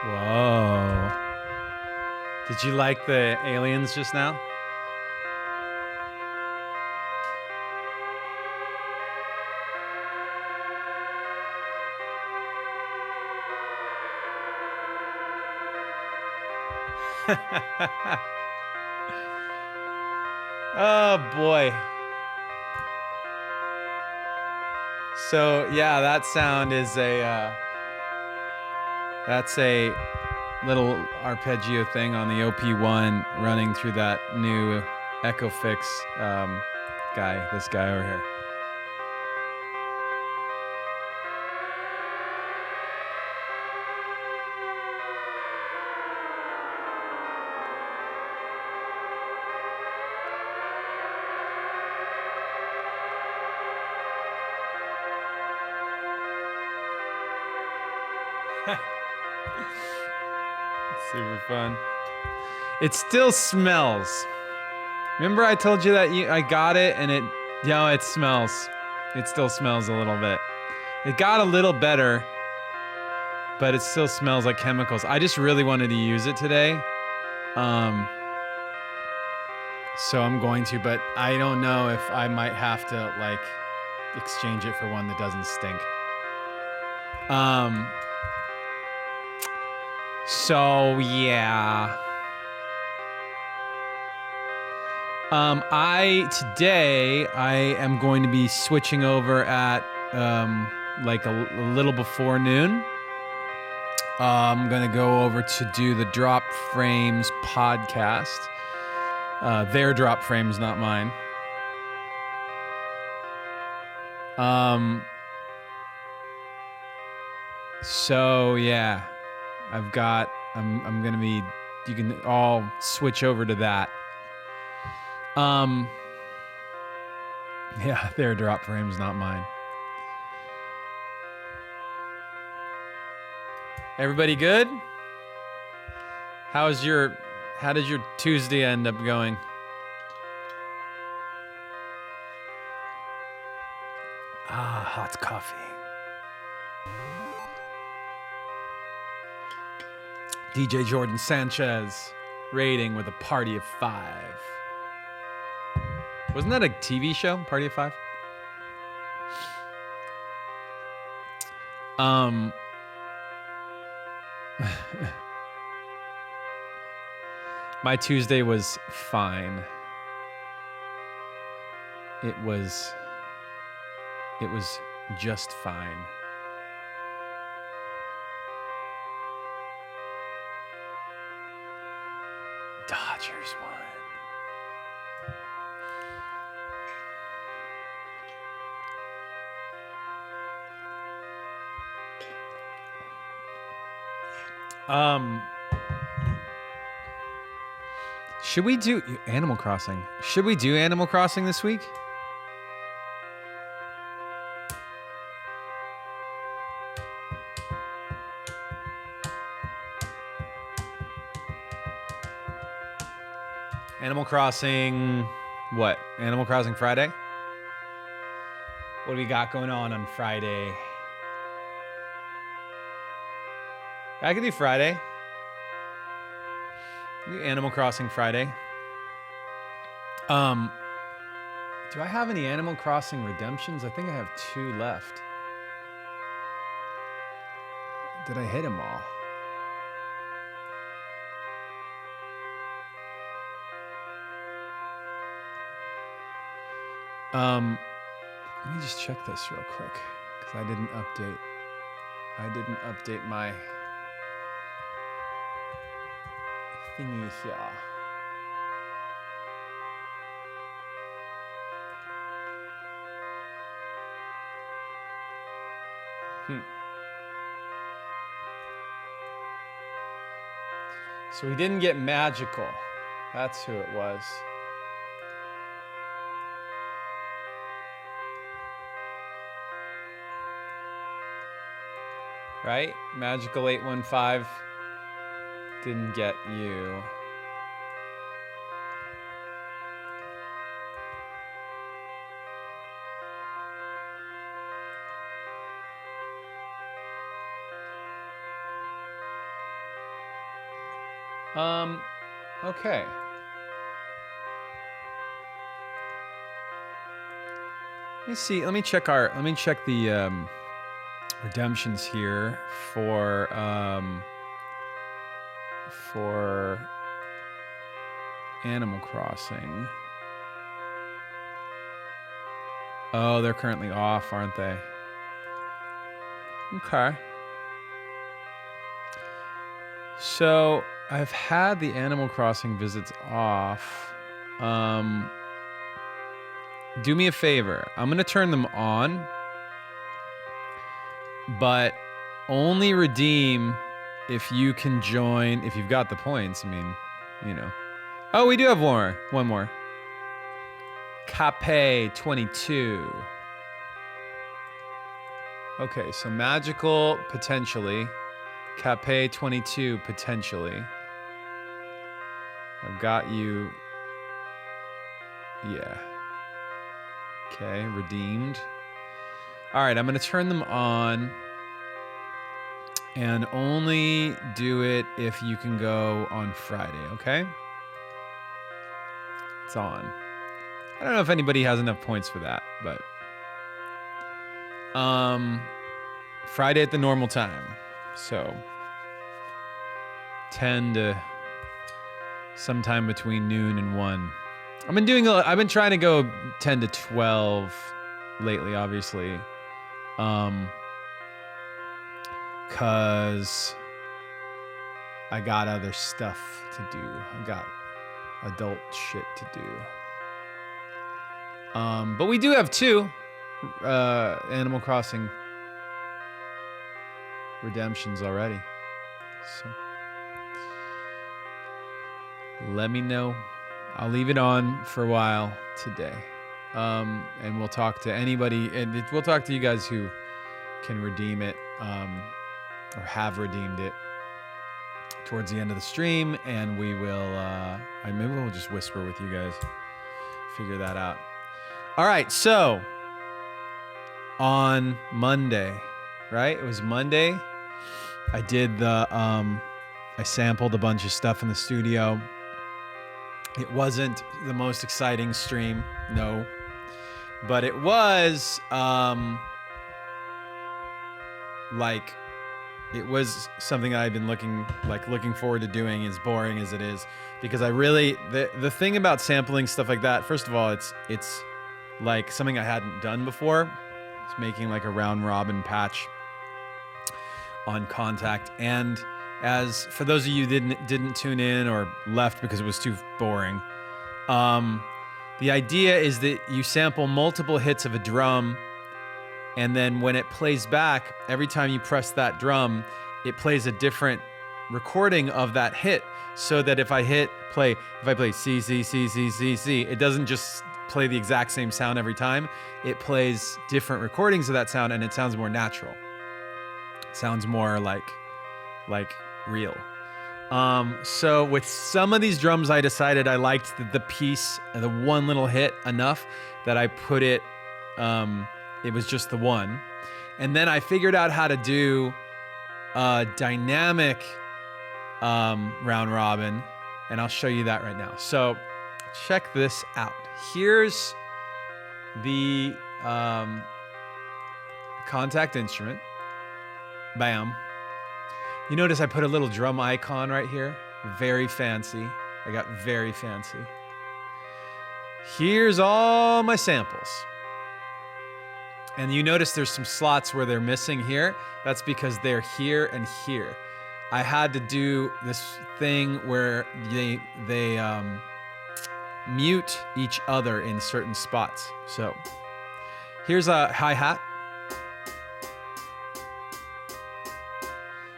Whoa. Did you like the aliens just now? Oh boy. So yeah, that sound is that's a little arpeggio thing on the OP1 running through that new Echo Fix guy, this guy over here. Super fun. It still smells. Remember I told you that I got it and it smells. It still smells a little bit. It got a little better, but it still smells like chemicals. I just really wanted to use it today. So I'm going to, but I don't know if I might have to like exchange it for one that doesn't stink. So yeah. Today I am going to be switching over at like a little before noon. I'm gonna go over to do the Drop Frames podcast. Their Drop Frames, not mine. So yeah, I'm gonna be. You can all switch over to that. Yeah, their Drop Frames, not mine. Everybody good? How did your Tuesday end up going? Hot coffee. DJ Jordan Sanchez rating with a party of 5. Wasn't that a TV show, Party of 5? My Tuesday was fine. It was just fine. Dodgers won. Should we do Animal Crossing? Should we do Animal Crossing this week? Animal Crossing, what? Animal Crossing Friday? What do we got going on Friday? I can do Friday. Animal Crossing Friday. Do I have any Animal Crossing redemptions? I think I have 2 left. Did I hit them all? Let me just check this real quick because I didn't update my thingy here. So we didn't get magical. That's who it was. Right? Magical 815 didn't get you. Okay. Let me see. Let me check the redemptions here for Animal Crossing. Oh, they're currently off, aren't they? Okay. So I've had the Animal Crossing visits off. Do me a favor. I'm going to turn them on, but only redeem if you can join, if you've got the points. I mean, you know. Oh, we do have one more. Cape 22. Okay, so magical, potentially. Cape 22, potentially. I've got you. Yeah. Okay, redeemed. All right, I'm going to turn them on. And only do it if you can go on Friday, okay? It's on. I don't know if anybody has enough points for that, but Friday at the normal time. So 10 to sometime between noon and 1. I've been trying to go 10 to 12 lately, obviously. Cause I got other stuff to do. I got adult shit to do. But we do have 2 Animal Crossing redemptions already. So let me know. I'll leave it on for a while today. And we'll talk to anybody, and we'll talk to you guys who can redeem it, or have redeemed it towards the end of the stream, and we will, maybe we'll just whisper with you guys, figure that out. All right, so on Monday, right? It was Monday. I did I sampled a bunch of stuff in the studio. It wasn't the most exciting stream, no, but it was it was something I've been looking forward to doing, as boring as it is, because I really, the thing about sampling stuff like that, first of all, it's like something I hadn't done before. It's making like a round robin patch on Kontakt. And as for those of you who didn't tune in or left because it was too boring, the idea is that you sample multiple hits of a drum, and then when it plays back, every time you press that drum, it plays a different recording of that hit, so that if I play C, C, C, C, C, C, it doesn't just play the exact same sound every time. It plays different recordings of that sound, and it sounds more natural. It sounds more like real. So with some of these drums, I decided I liked the piece, the one little hit enough that I put it, it was just the one. And then I figured out how to do a dynamic round robin, and I'll show you that right now. So check this out. Here's the Kontakt instrument. Bam. You notice I put a little drum icon right here. Very fancy. I got very fancy. Here's all my samples. And you notice there's some slots where they're missing here. That's because they're here and here. I had to do this thing where they mute each other in certain spots. So here's a hi-hat.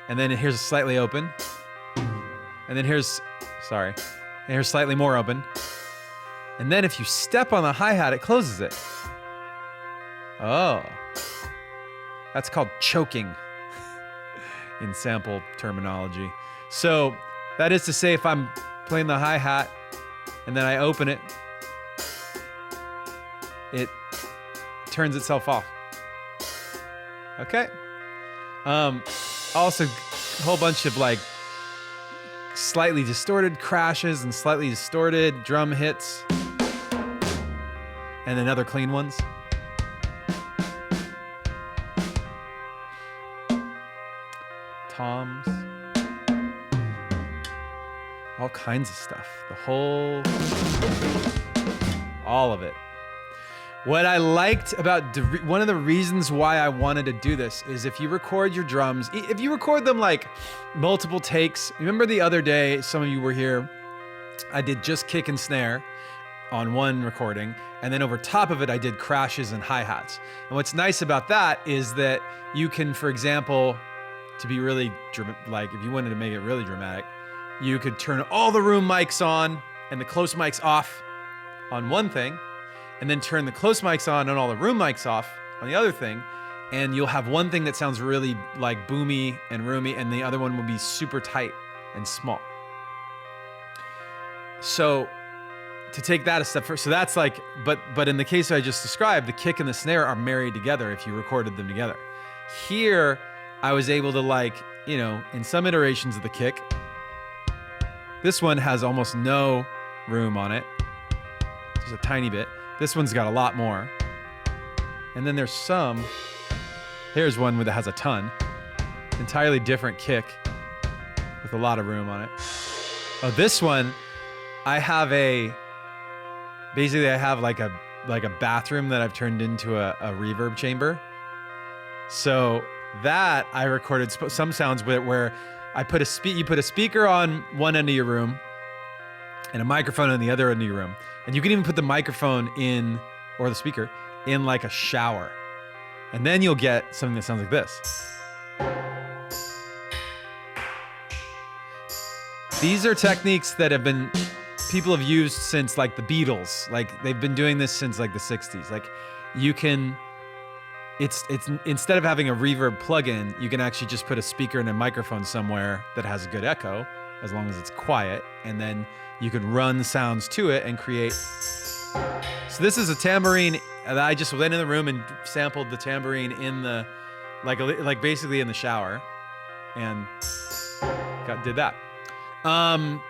And then here's slightly open. And then here's slightly more open. And then if you step on the hi-hat, it closes it. Oh. That's called choking in sample terminology. So that is to say, if I'm playing the hi-hat and then I open it, it turns itself off. Okay. Also, a whole bunch of like slightly distorted crashes and slightly distorted drum hits. And then other clean ones. Toms. All kinds of stuff. All of it. What I liked about, one of the reasons why I wanted to do this is if you record your drums, if you record them like multiple takes, remember the other day, some of you were here, I did just kick and snare on one recording, and then over top of it, I did crashes and hi-hats. And what's nice about that is that you can, for example, to be really, like if you wanted to make it really dramatic, you could turn all the room mics on and the close mics off on one thing, and then turn the close mics on and all the room mics off on the other thing, and you'll have one thing that sounds really like boomy and roomy, and the other one will be super tight and small. So to take that a step further, so that's like, but in the case I just described, the kick and the snare are married together if you recorded them together. Here, I was able to like, you know, in some iterations of the kick, this one has almost no room on it. Just a tiny bit. This one's got a lot more. And then there's some, here's one that has a ton. Entirely different kick with a lot of room on it. Oh, this one, basically I have like a bathroom that I've turned into a reverb chamber. So that I recorded some sounds where I put you put a speaker on one end of your room and a microphone on the other end of your room. And you can even put the microphone in, or the speaker, in like a shower. And then you'll get something that sounds like this. These are techniques that people have used since like the Beatles. Like they've been doing this since like the 60s. Like you can, it's instead of having a reverb plugin, you can actually just put a speaker and a microphone somewhere that has a good echo, as long as it's quiet, and then you can run sounds to it and create. So this is a tambourine that I just went in the room and sampled the tambourine in the, like basically in the shower, and did that. And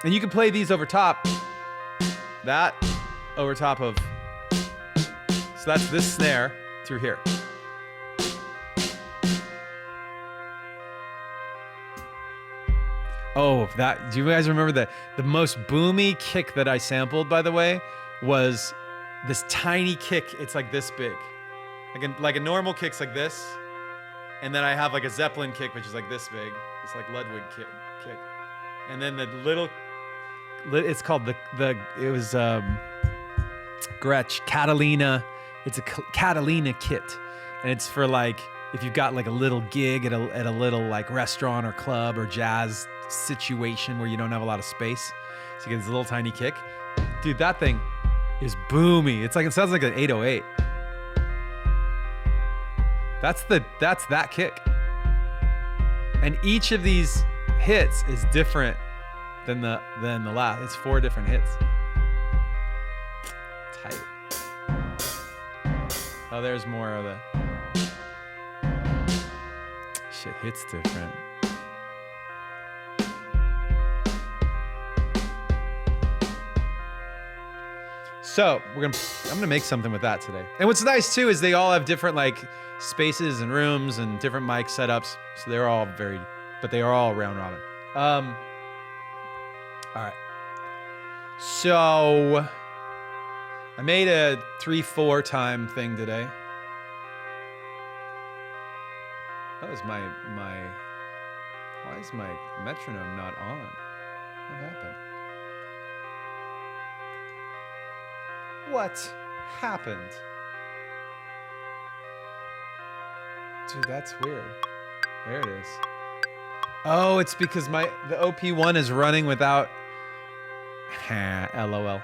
you can play these over top. That over top of. So that's this snare through here. Oh, that, do you guys remember that? The most boomy kick that I sampled, by the way, was this tiny kick. It's like this big. Like a normal kick's like this. And then I have like a Zeppelin kick, which is like this big. It's like Ludwig kick. And then the little, it's called it was Gretsch, Catalina. It's a Catalina kit. And it's for like, if you've got like a little gig at a little like restaurant or club or jazz situation where you don't have a lot of space. So you get this little tiny kick. Dude, that thing is boomy. It sounds like an 808. That's that kick. And each of these hits is different than the last. It's 4 different hits. Tight. Oh, there's more of the shit hits different. So I'm gonna make something with that today. And what's nice too is they all have different like spaces and rooms and different mic setups. So they're all varied, but they are all round robin. All right. So I made a 3/4 time thing today. That was my. Why is my metronome not on? What happened? What happened? Dude, that's weird. There it is. Oh, it's because the OP1 is running without. LOL.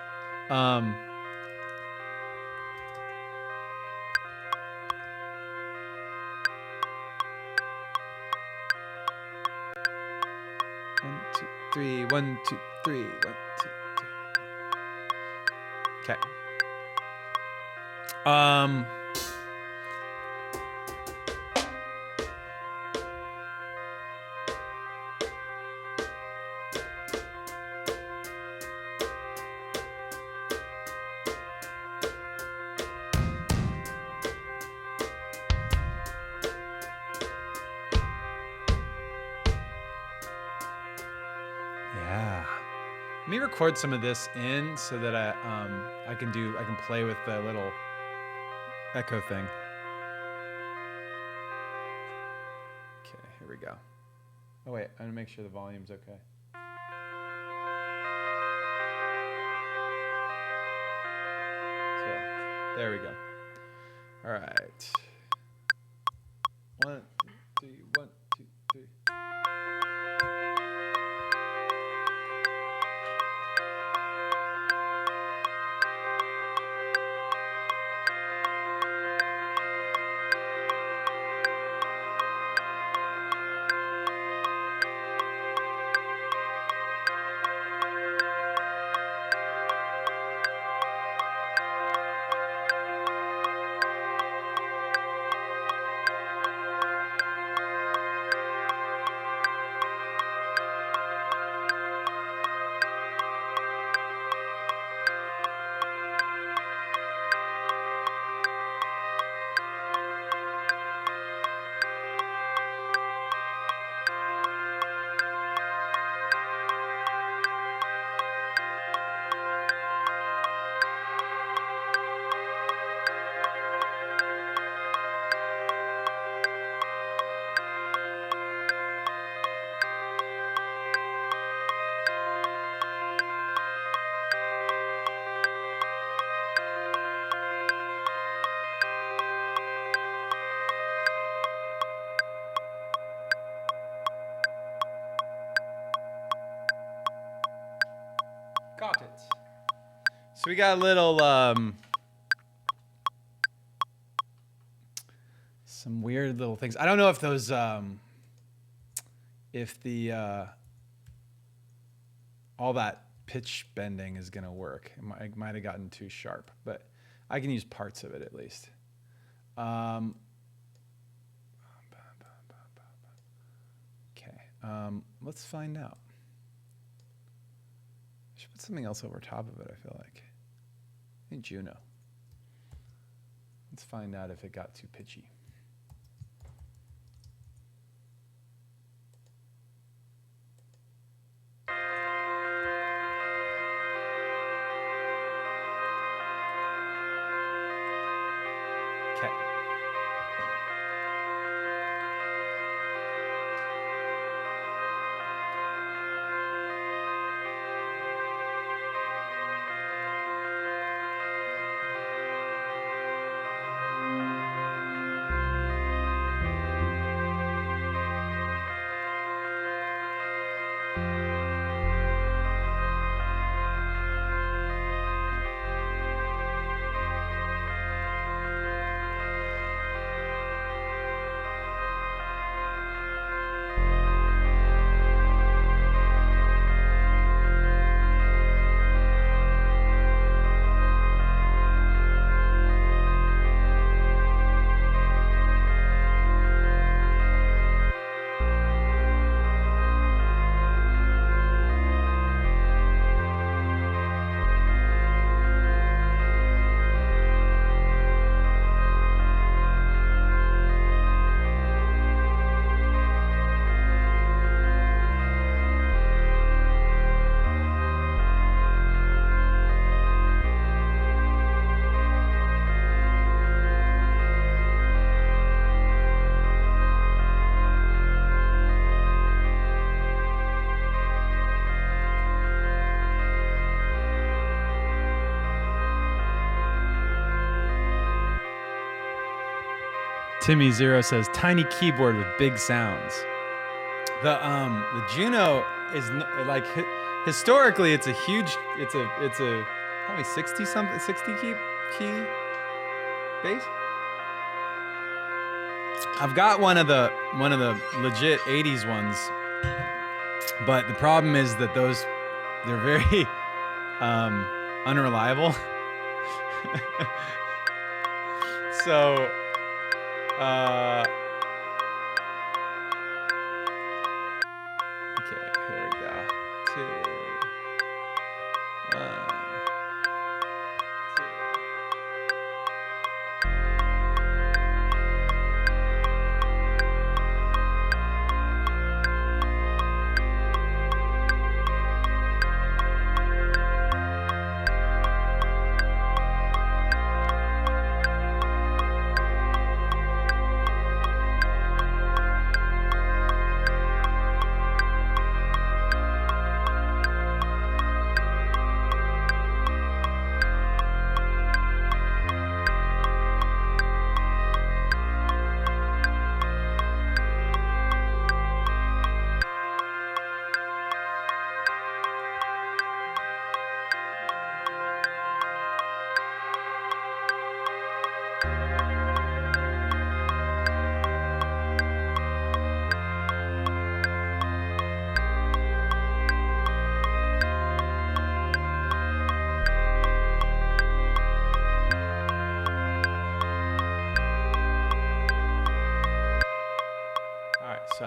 One, two, three. 1, 2, 3. 1, 2, 3. Okay. Yeah. Let me record some of this in so that I can play with the little echo thing. Okay, here we go. Oh wait, I'm gonna make sure the volume's okay. Okay, there we go. All right. 1, 2, 1, 2, 3. Got it. So we got a little, some weird little things. I don't know if those, if the, all that pitch bending is gonna work. It might have gotten too sharp, but I can use parts of it at least. Okay, let's find out. I should put something else over top of it, I feel like. I think Juno. Let's find out if it got too pitchy. Okay. Timmy Zero says tiny keyboard with big sounds. The Juno is like historically it's a huge it's a probably 60 key bass. I've got one of the legit 80s ones, but the problem is that they're very unreliable. So okay, here we go. 2, 1, 2.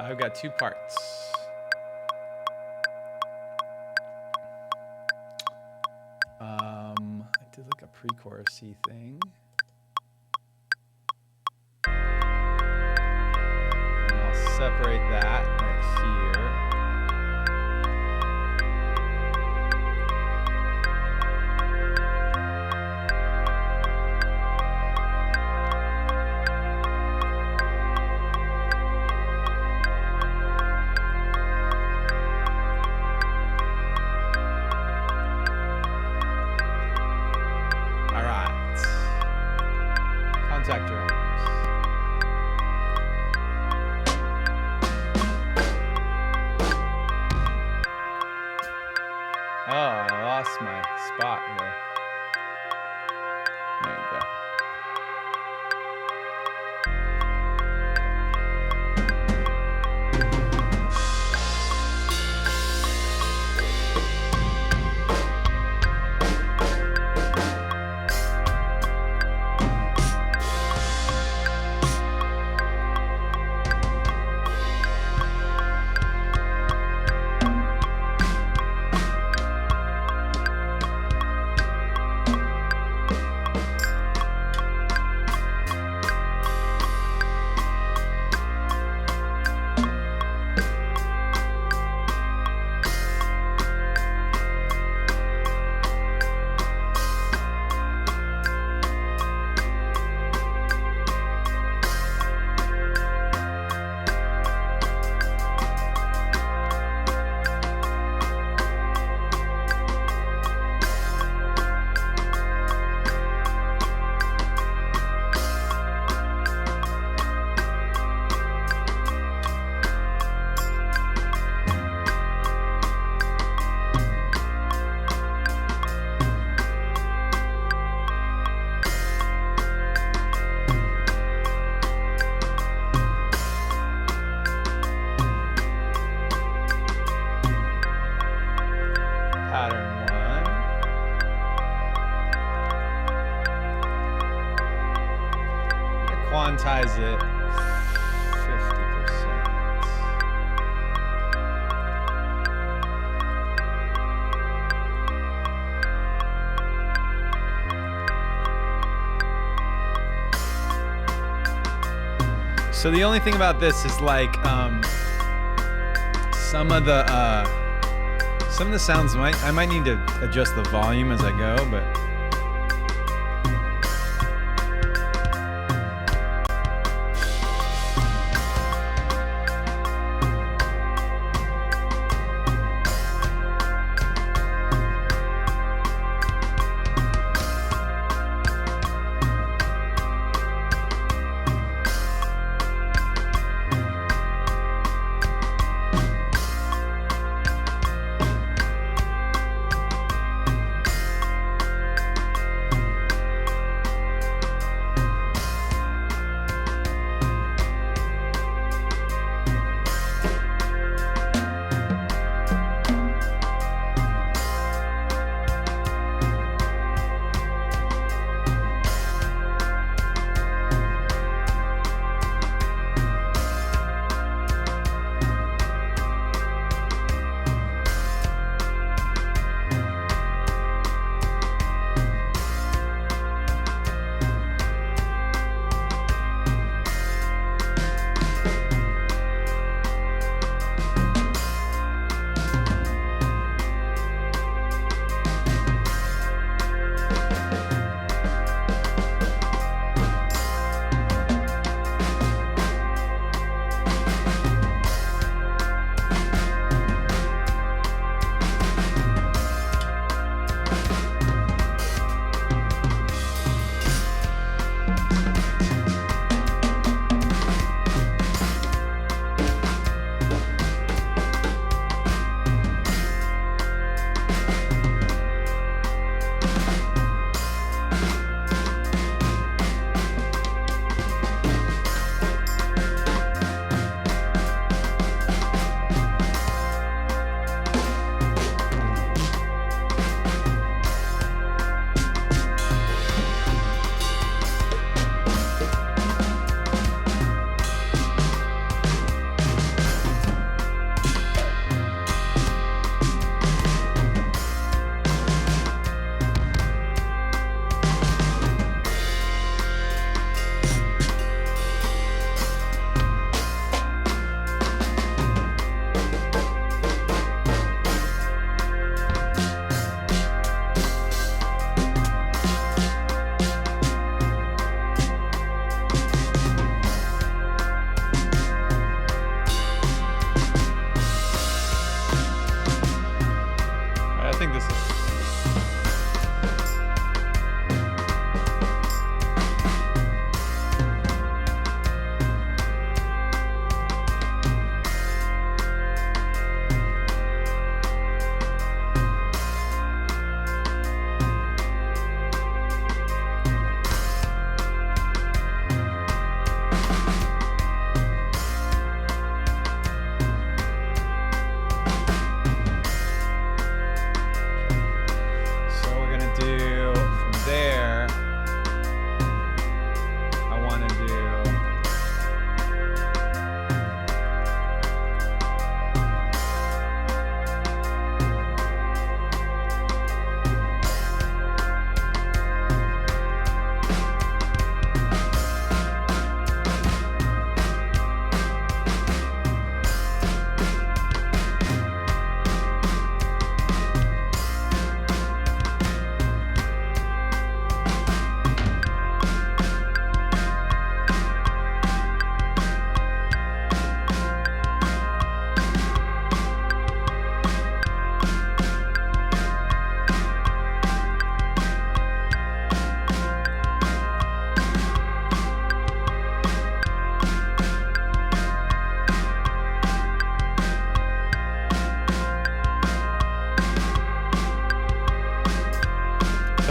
I've got two parts. I did like a pre-chorusy thing. And I'll separate that right here. Kontakt drums. Oh, I lost my spot here. There you go. Quantize it 50%. So the only thing about this is like some of the sounds I might need to adjust the volume as I go, but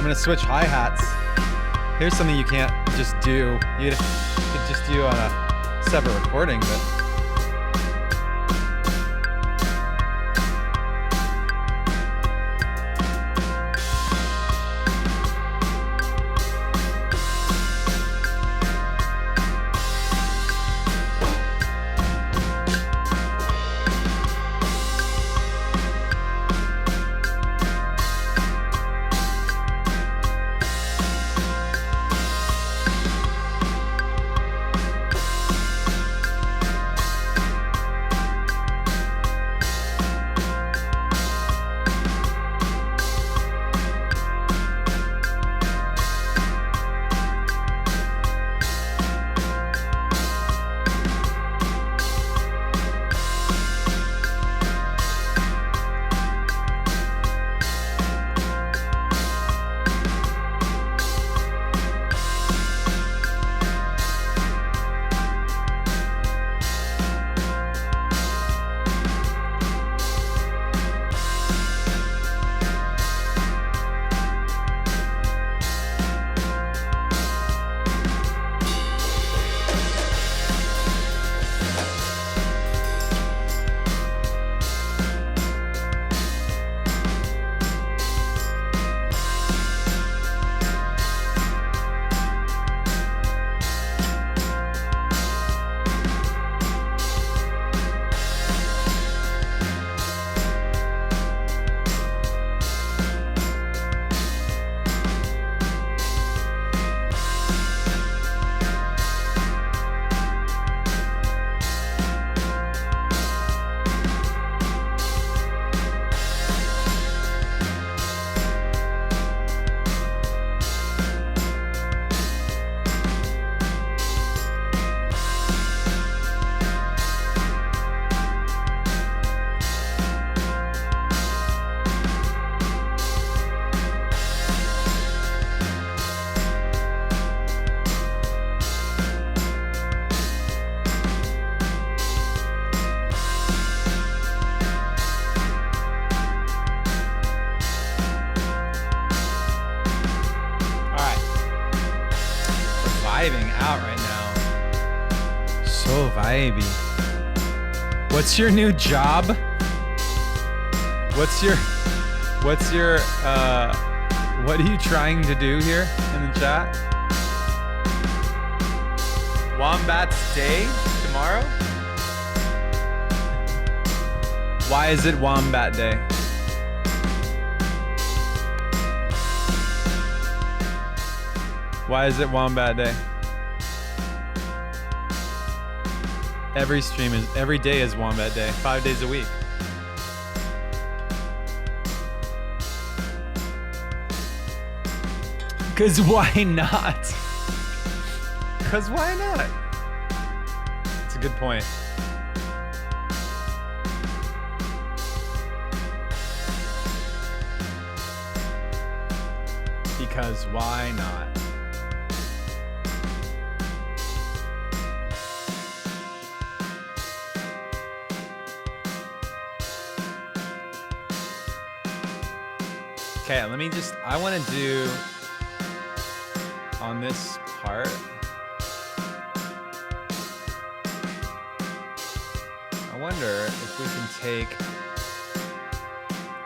gonna switch hi-hats. Here's something you can't just do. You could just do on a separate recording, but. Out right now. So vibey. What's your new job? What's your what are you trying to do here in the chat? Wombat's Day tomorrow? Why is it Wombat Day? Why is it Wombat Day? Every day is Wombat Day, 5 days a week. Cause why not? Cause why not? It's a good point. Because why not? Okay, I want to do on this part. I wonder if we can take,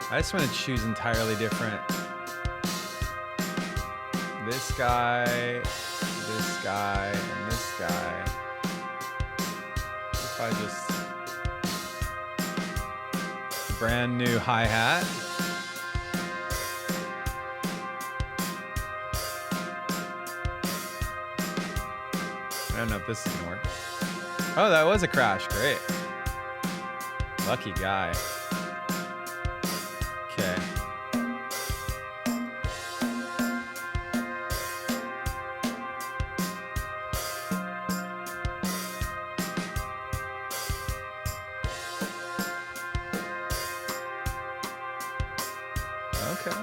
I just want to choose entirely different. This guy, and this guy. If I just, brand new hi-hat. I don't know if this is gonna work. Oh, that was a crash. Great. Lucky guy. Okay. Okay.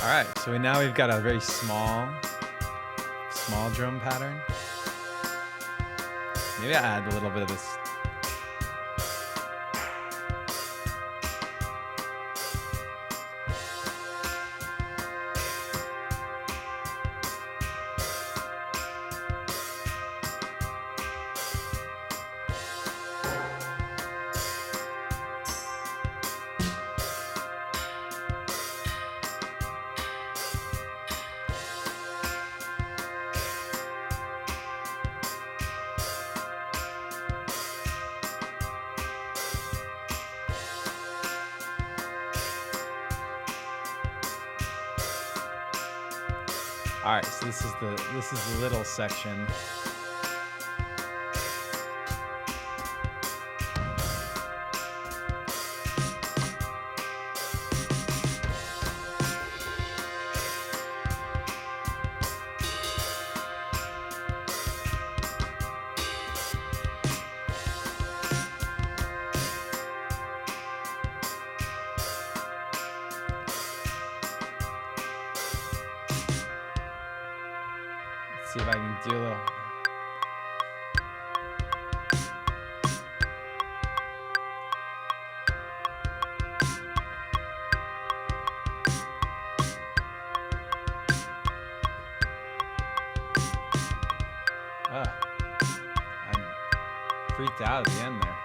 All right, so now we've got a very small drum pattern. Maybe I add a little bit of this. All right, so this is the little section. See if I can do a little. I freaked out at the end there.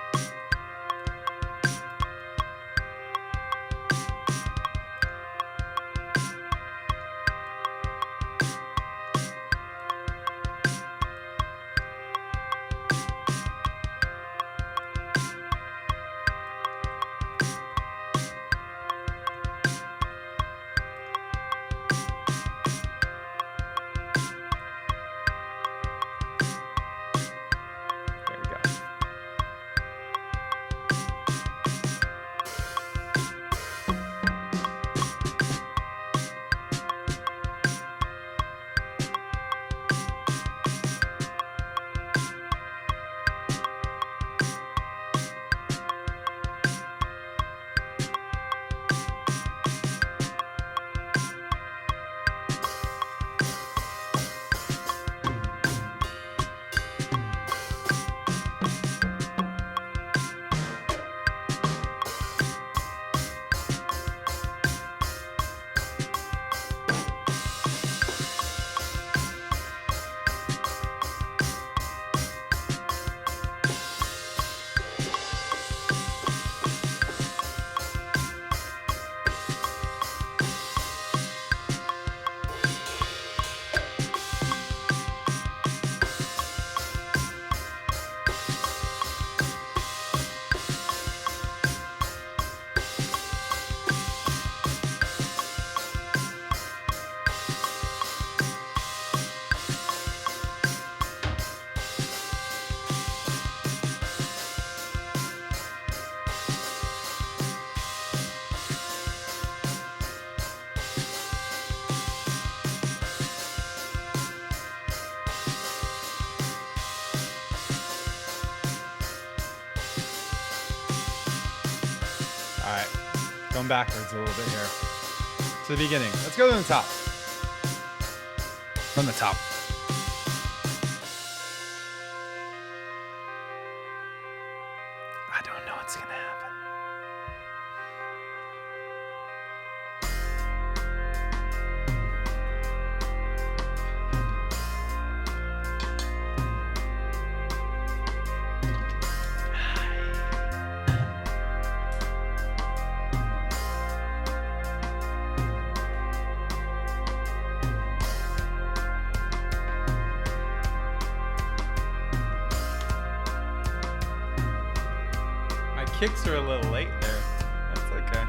All right, going backwards a little bit here. To the beginning. Let's go to the top. From the top. I don't know what's gonna happen. Kicks are a little late there. That's okay.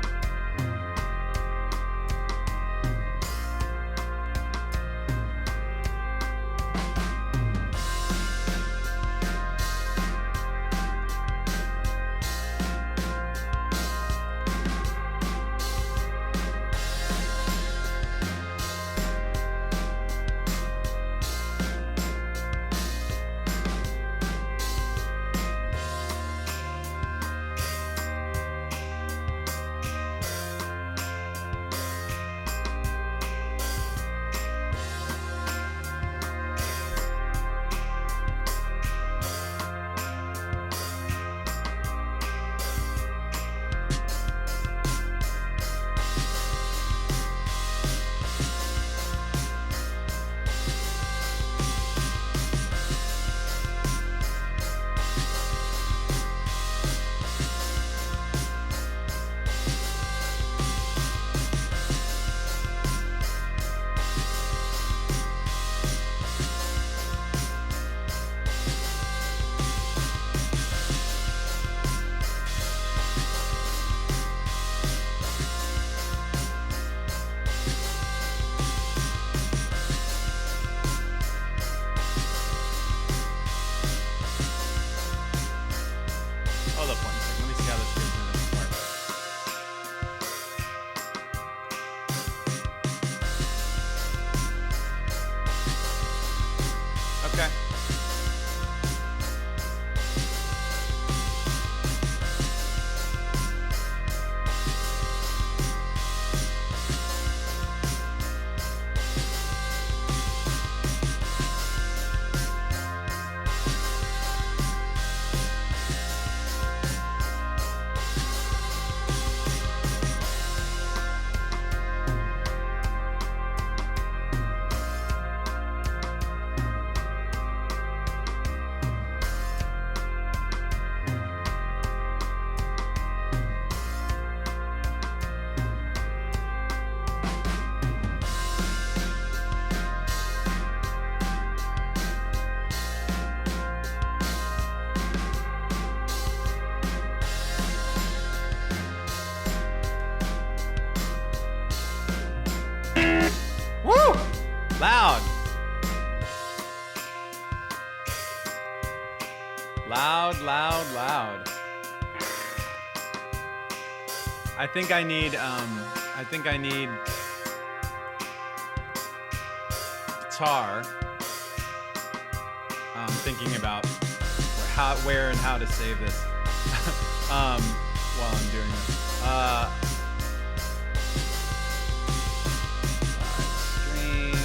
Okay. Woo! Loud. Loud, loud, loud. I think I need guitar. I'm thinking about where and how to save this while I'm doing this. Streams.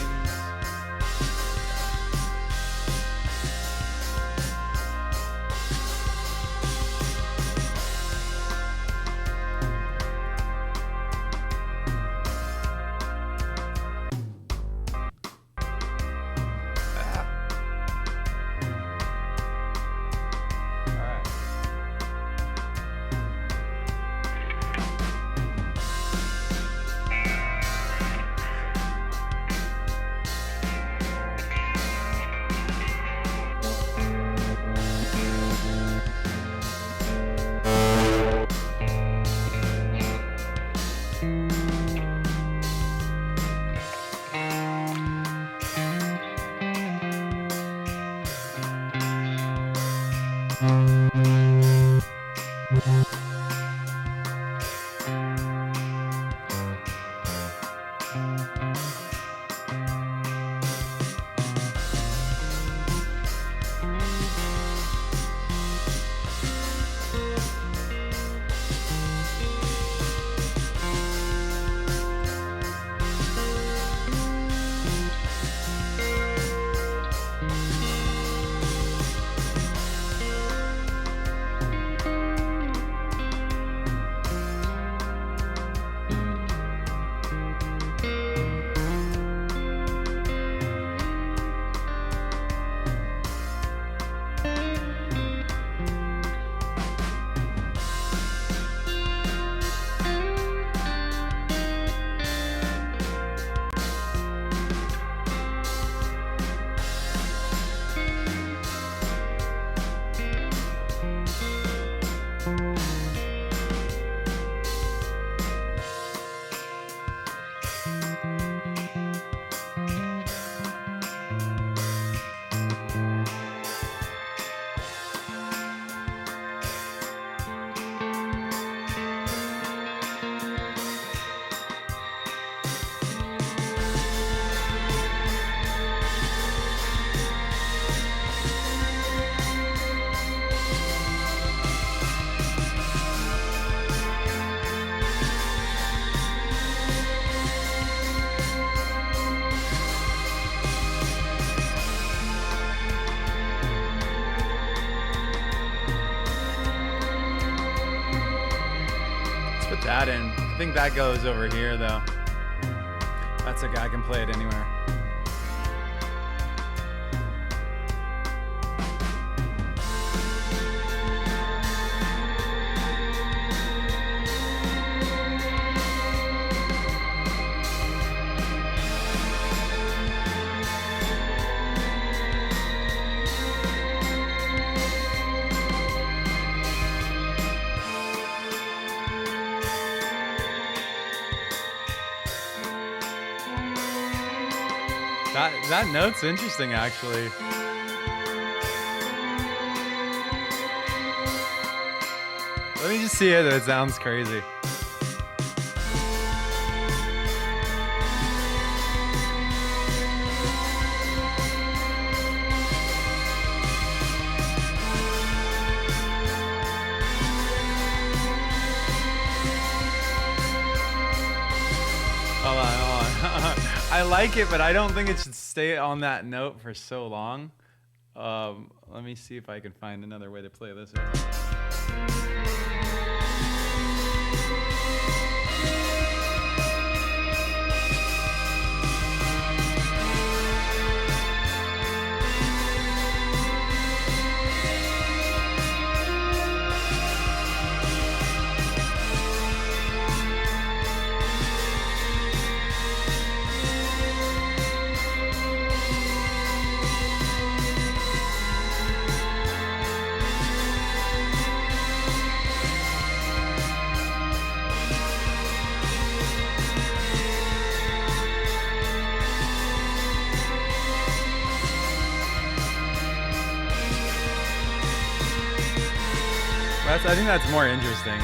That in. I think that goes over here though. That's okay, I can play it anywhere. That note's interesting, actually. Let me just see it. It sounds crazy. I like it, but I don't think it should stay on that note for so long. Let me see if I can find another way to play this. I think that's more interesting.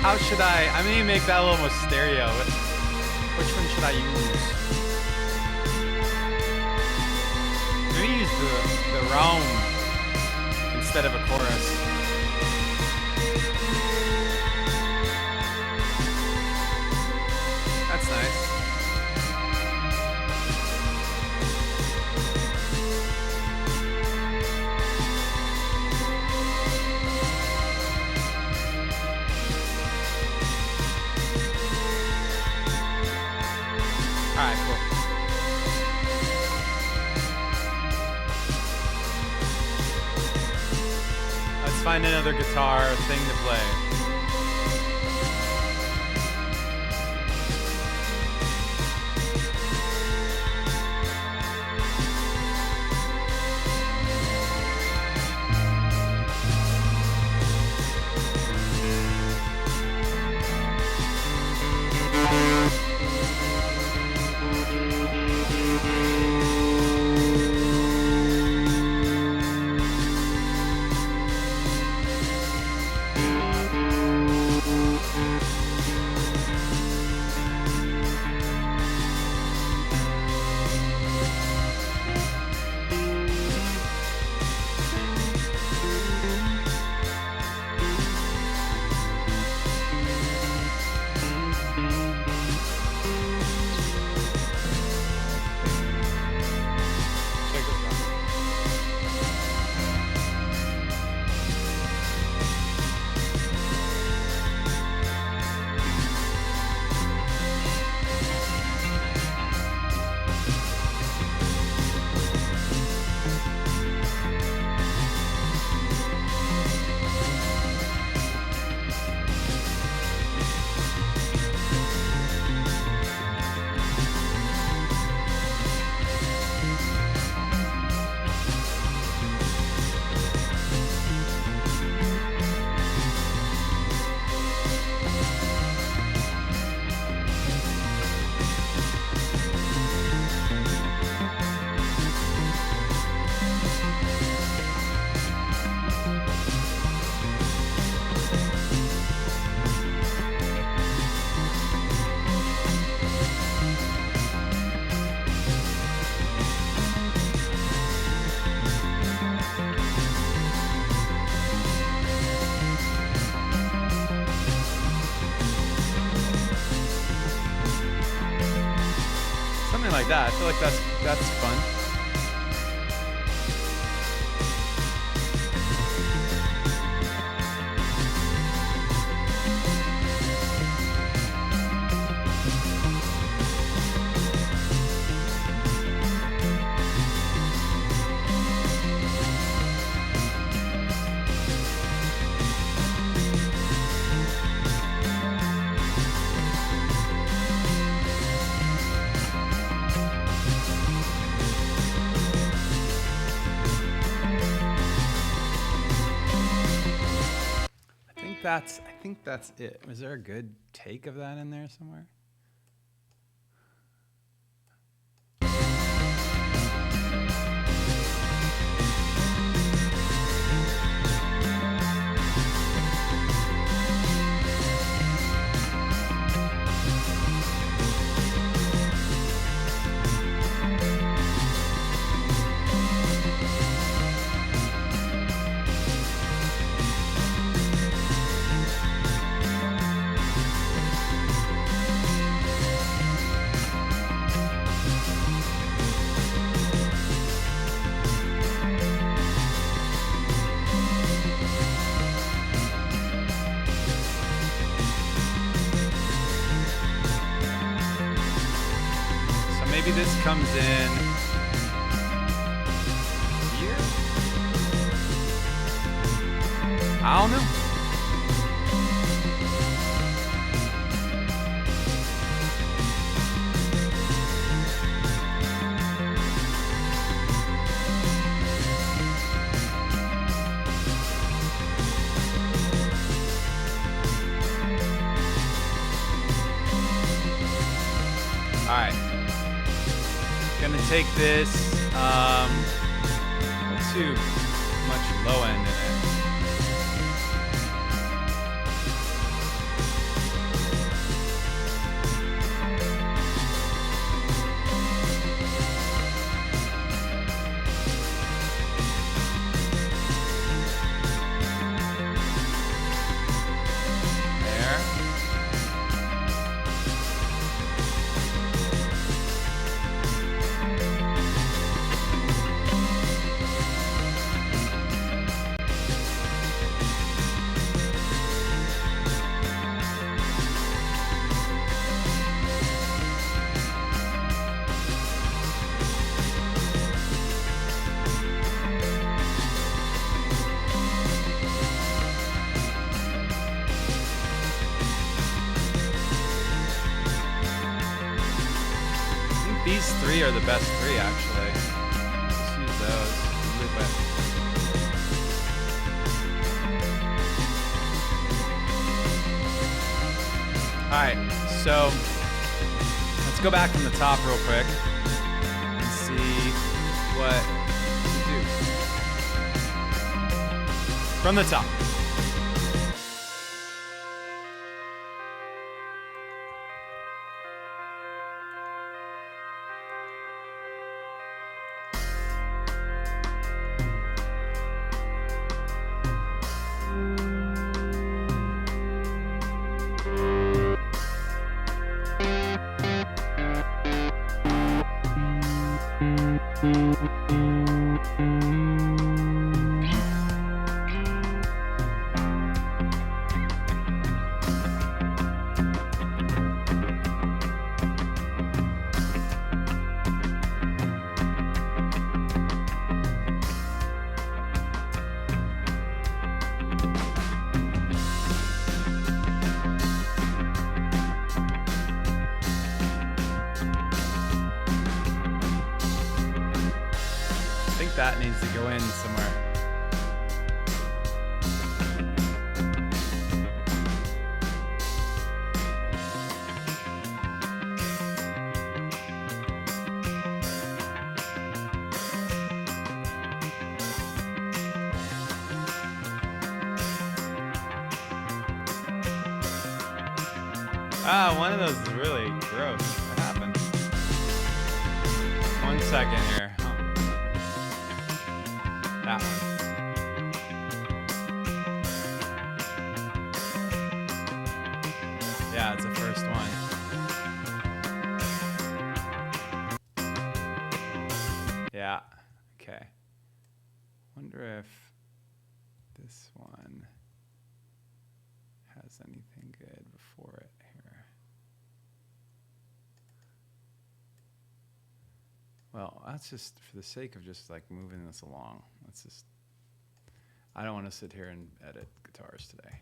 How should I may make that a little more stereo. Which one should I use? I'm gonna use the realm instead of a chorus. That's nice. Alright, cool. Let's find another guitar thing to play. Like that. I feel like that's fun. think that's it. Was there a good take of that in there somewhere? Maybe this comes in here? I don't know. All right. Gonna take this, not too much low end in it. These three are the best three, actually. Let's use those. Loop it. Alright, so let's go back from the top real quick and see what to do. From the top. That needs to go in somewhere. Ah, one of those is really gross. What happened? 1 second here. That one. Yeah, it's the first one. Yeah, okay. Wonder if this one has anything good before it here. Well, that's just for the sake of just like moving this along. Let's just, I don't want to sit here and edit guitars today.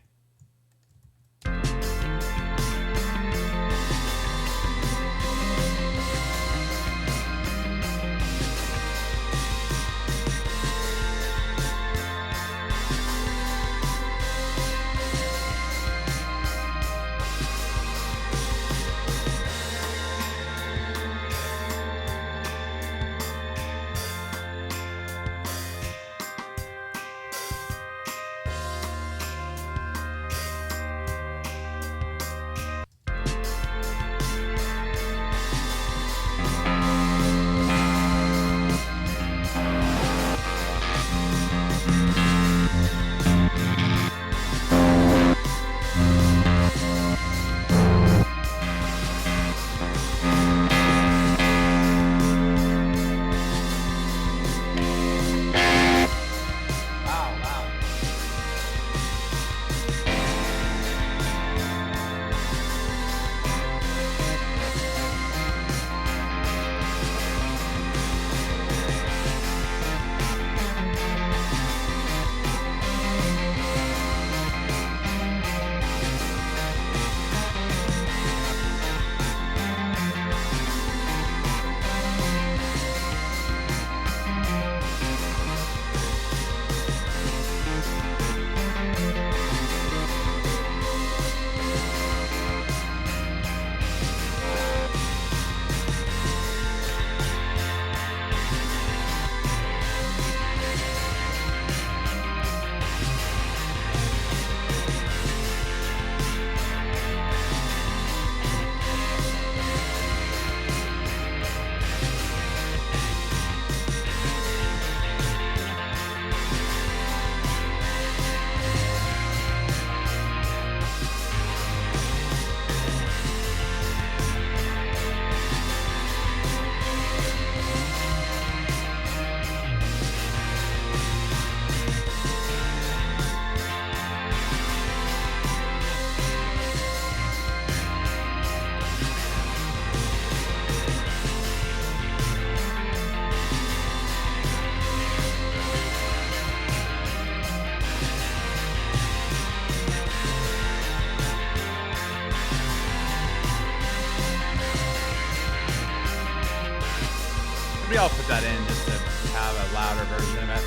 I'll put that in just to have a louder version of it.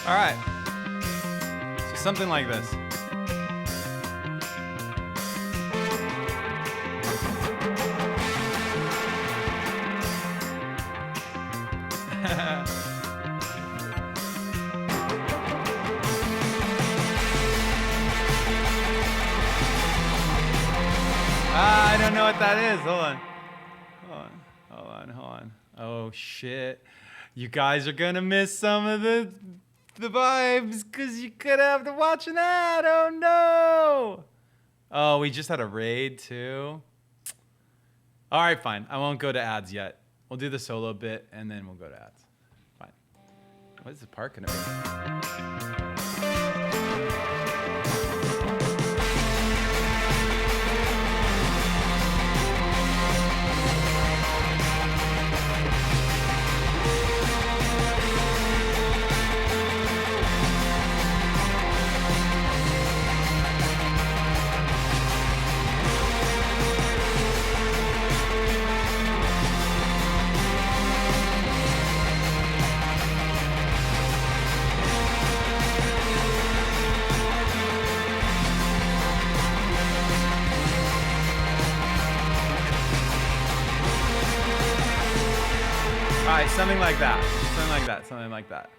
All right. So something like this. I don't know what that is. Hold on. Oh shit. You guys are gonna miss some of the vibes because you could have to watch an ad. Oh no. Oh, we just had a raid too. All right, fine. I won't go to ads yet. We'll do the solo bit and then we'll go to ads. Fine. What is the part gonna be? right, something like that. Something like that. Something like that.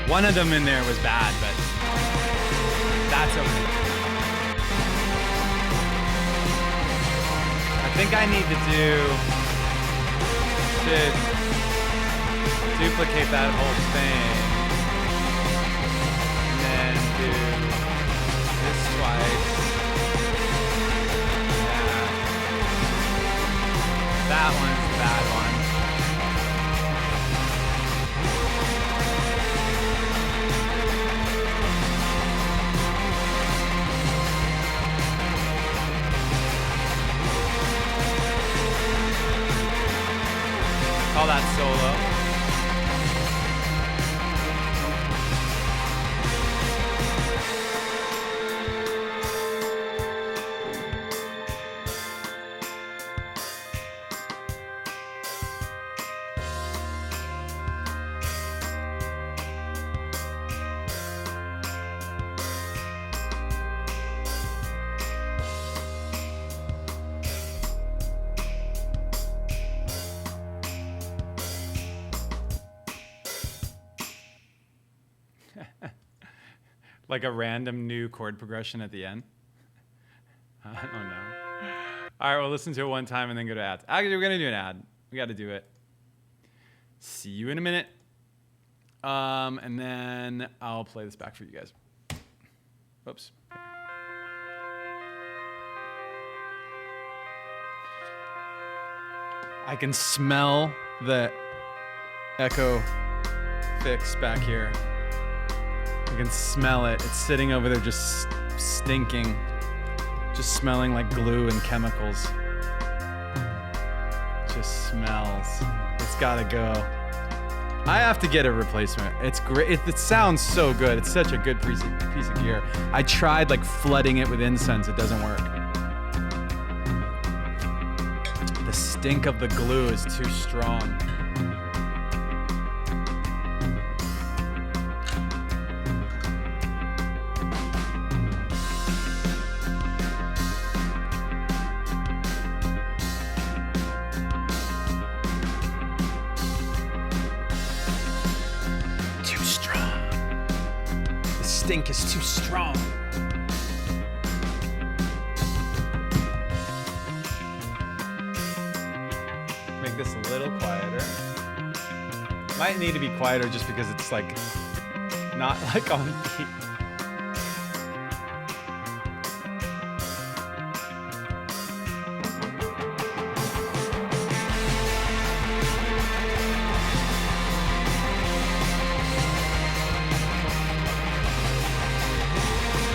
One of them in there was bad, but that's okay. I think I need to duplicate that whole thing, and then do this twice. Yeah. That one's the bad one. Call that solo. Like a random new chord progression at the end. I don't know. All right, we'll listen to it one time and then go to ads. Actually, we're gonna do an ad. We got to do it. See you in a minute. And then I'll play this back for you guys. Oops. I can smell the echo fix back here. I can smell it. It's sitting over there just stinking, just smelling like glue and chemicals. Just smells. It's gotta go. I have to get a replacement. It's great. It sounds so good. It's such a good piece of gear. I tried like flooding it with incense. It doesn't work. The stink of the glue is too strong. Stink is too strong. Make this a little quieter. Might need to be quieter just because it's like not like on beat.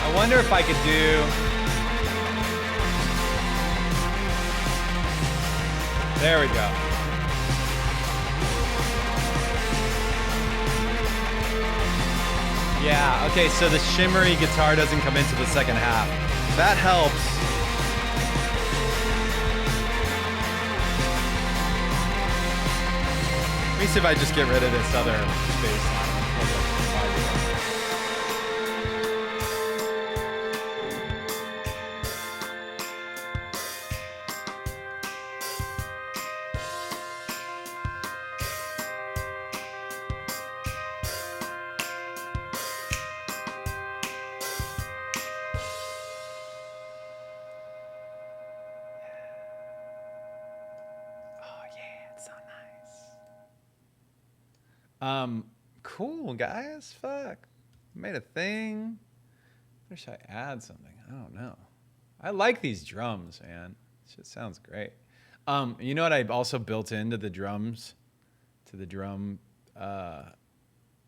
I wonder if I could do. There we go. Yeah, okay, so the shimmery guitar doesn't come into the second half. That helps. Let me see if I just get rid of this other bass line. Cool, guys. Fuck. Made a thing. Where should I add something? I don't know. I like these drums, man. Shit sounds great. You know what I also built into the drums, to the drum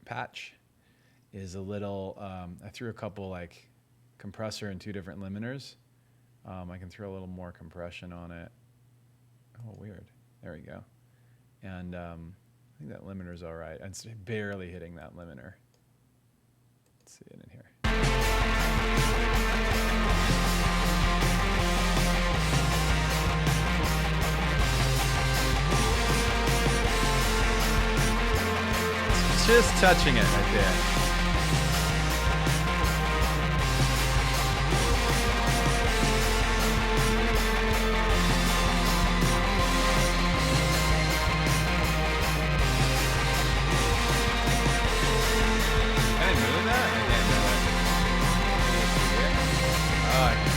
patch, is a little, I threw a couple like compressor and 2 different limiters. I can throw a little more compression on it. Oh, weird. There we go. And I think that limiter's all right. It's barely hitting that limiter. Let's see it in here. Just touching it right there. Can I move that? I can't move it. Oh, I can.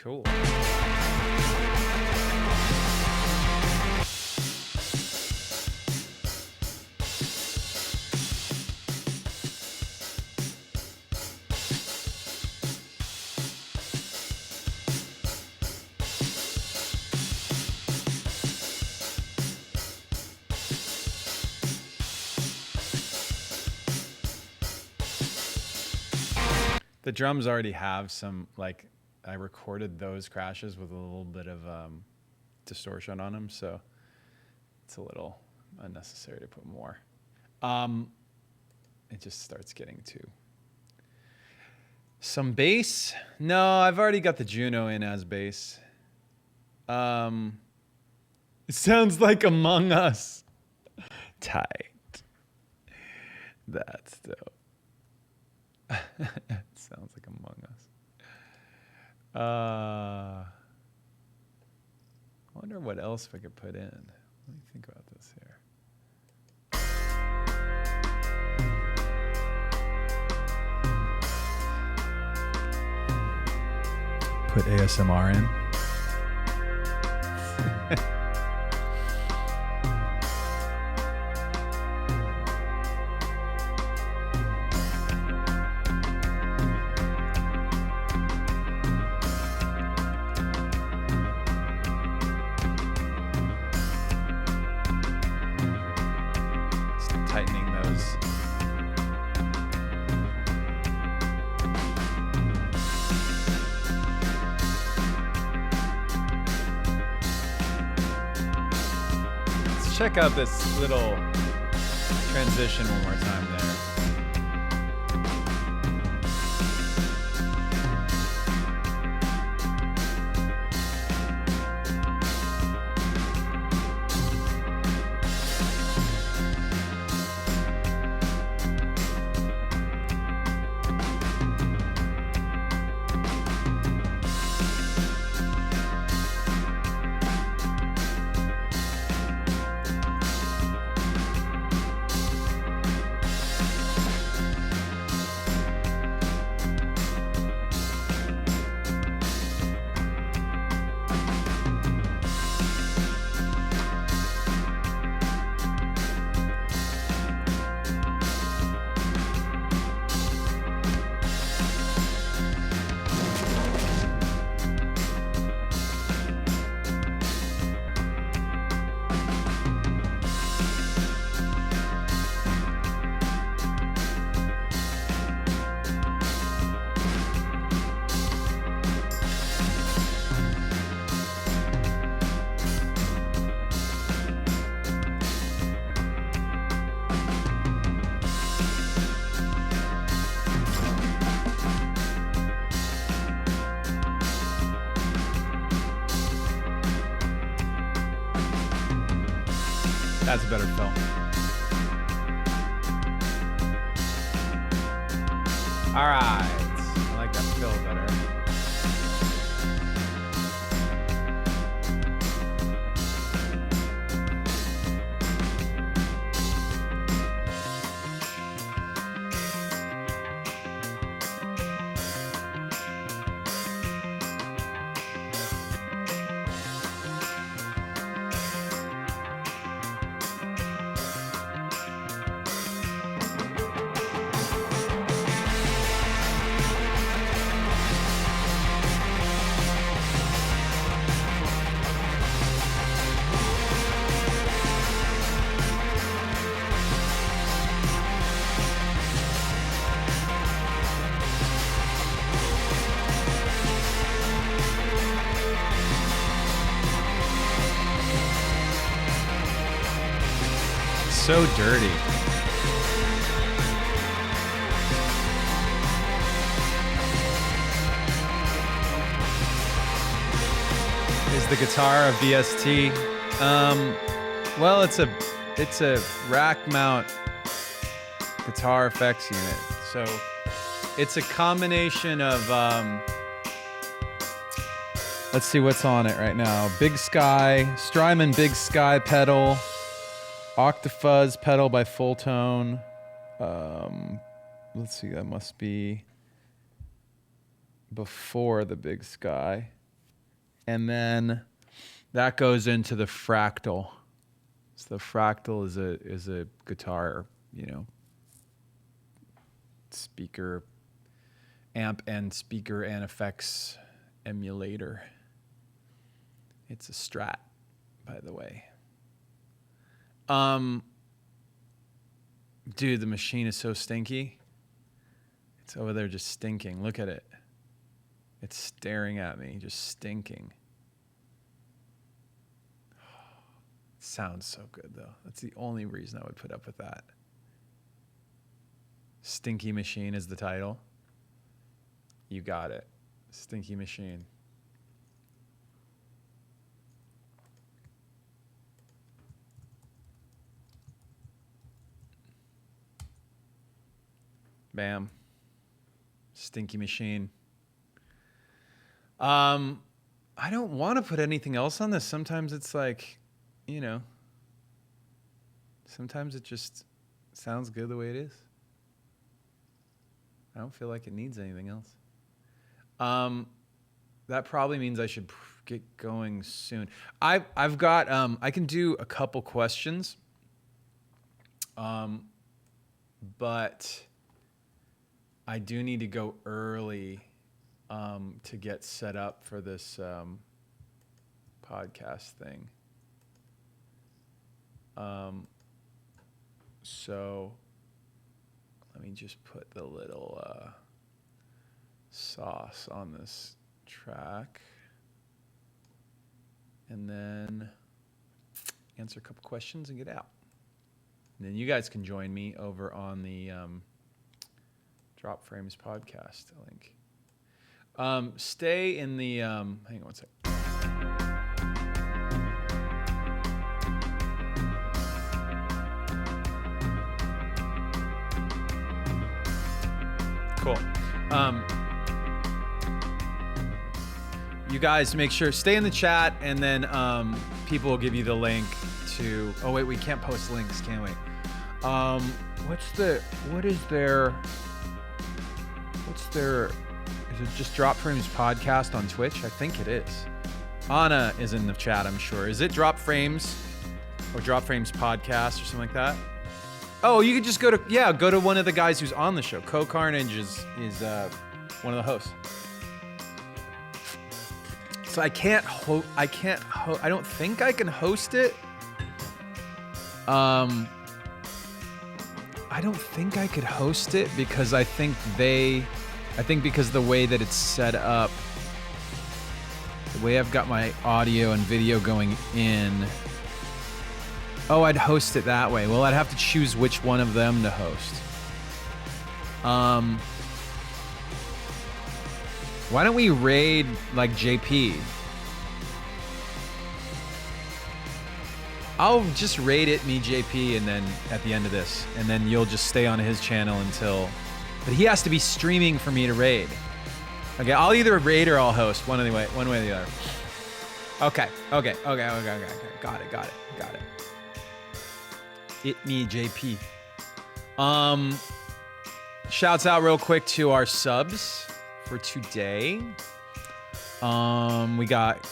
Cool. The drums already have some, like, I recorded those crashes with a little bit of distortion on them, so it's a little unnecessary to put more. It just starts getting too. Some bass? No, I've already got the Juno in as bass. It sounds like Among Us. Tight. That's dope. It sounds like Among Us. I wonder what else I could put in. Let me think about this here. Put ASMR in. Tightening those. Let's check out this little transition one more time there. That's a better fill. All right, I like that fill better. so dirty. Is the guitar a VST? Well, it's a rack mount guitar effects unit. So it's a combination of let's see what's on it right now. Big Sky, Strymon Big Sky pedal, Octafuzz pedal by Full Tone. Let's see, that must be before the Big Sky. And then that goes into the Fractal. So the Fractal is a guitar, speaker, amp and speaker and effects emulator. It's a Strat, by the way. Dude, the machine is so stinky. It's over there just stinking. Look at it. It's staring at me, just stinking. It sounds so good, though. That's the only reason I would put up with that. Stinky Machine is the title. You got it. Stinky Machine. Bam. Stinky Machine. I don't want to put anything else on this. Sometimes it's like, sometimes it just sounds good the way it is. I don't feel like it needs anything else. That probably means I should get going soon. I've got, I can do a couple questions. But I do need to go early to get set up for this podcast thing. So let me just put the little sauce on this track and then answer a couple questions and get out. And then you guys can join me over on the Drop Frames podcast link. Stay in the, hang on one sec. Cool. You guys make sure, stay in the chat, and then people will give you the link to, oh wait, we can't post links, can we? Is it just Drop Frames Podcast on Twitch? I think it is. Anna is in the chat, I'm sure. Is it Drop Frames or Drop Frames Podcast or something like that? Oh, you could just go to one of the guys who's on the show. Co Carnage is one of the hosts. So I don't think I can host it. I don't think I could host it because I think because the way that it's set up, the way I've got my audio and video going in. Oh, I'd host it that way. Well, I'd have to choose which one of them to host. Why don't we raid like JP? I'll just raid it, me JP, and then at the end of this, and then you'll just stay on his channel until. But he has to be streaming for me to raid. Okay, I'll either raid or I'll host. One way or the other. Okay. Got it. It me JP. Shouts out real quick to our subs for today. We got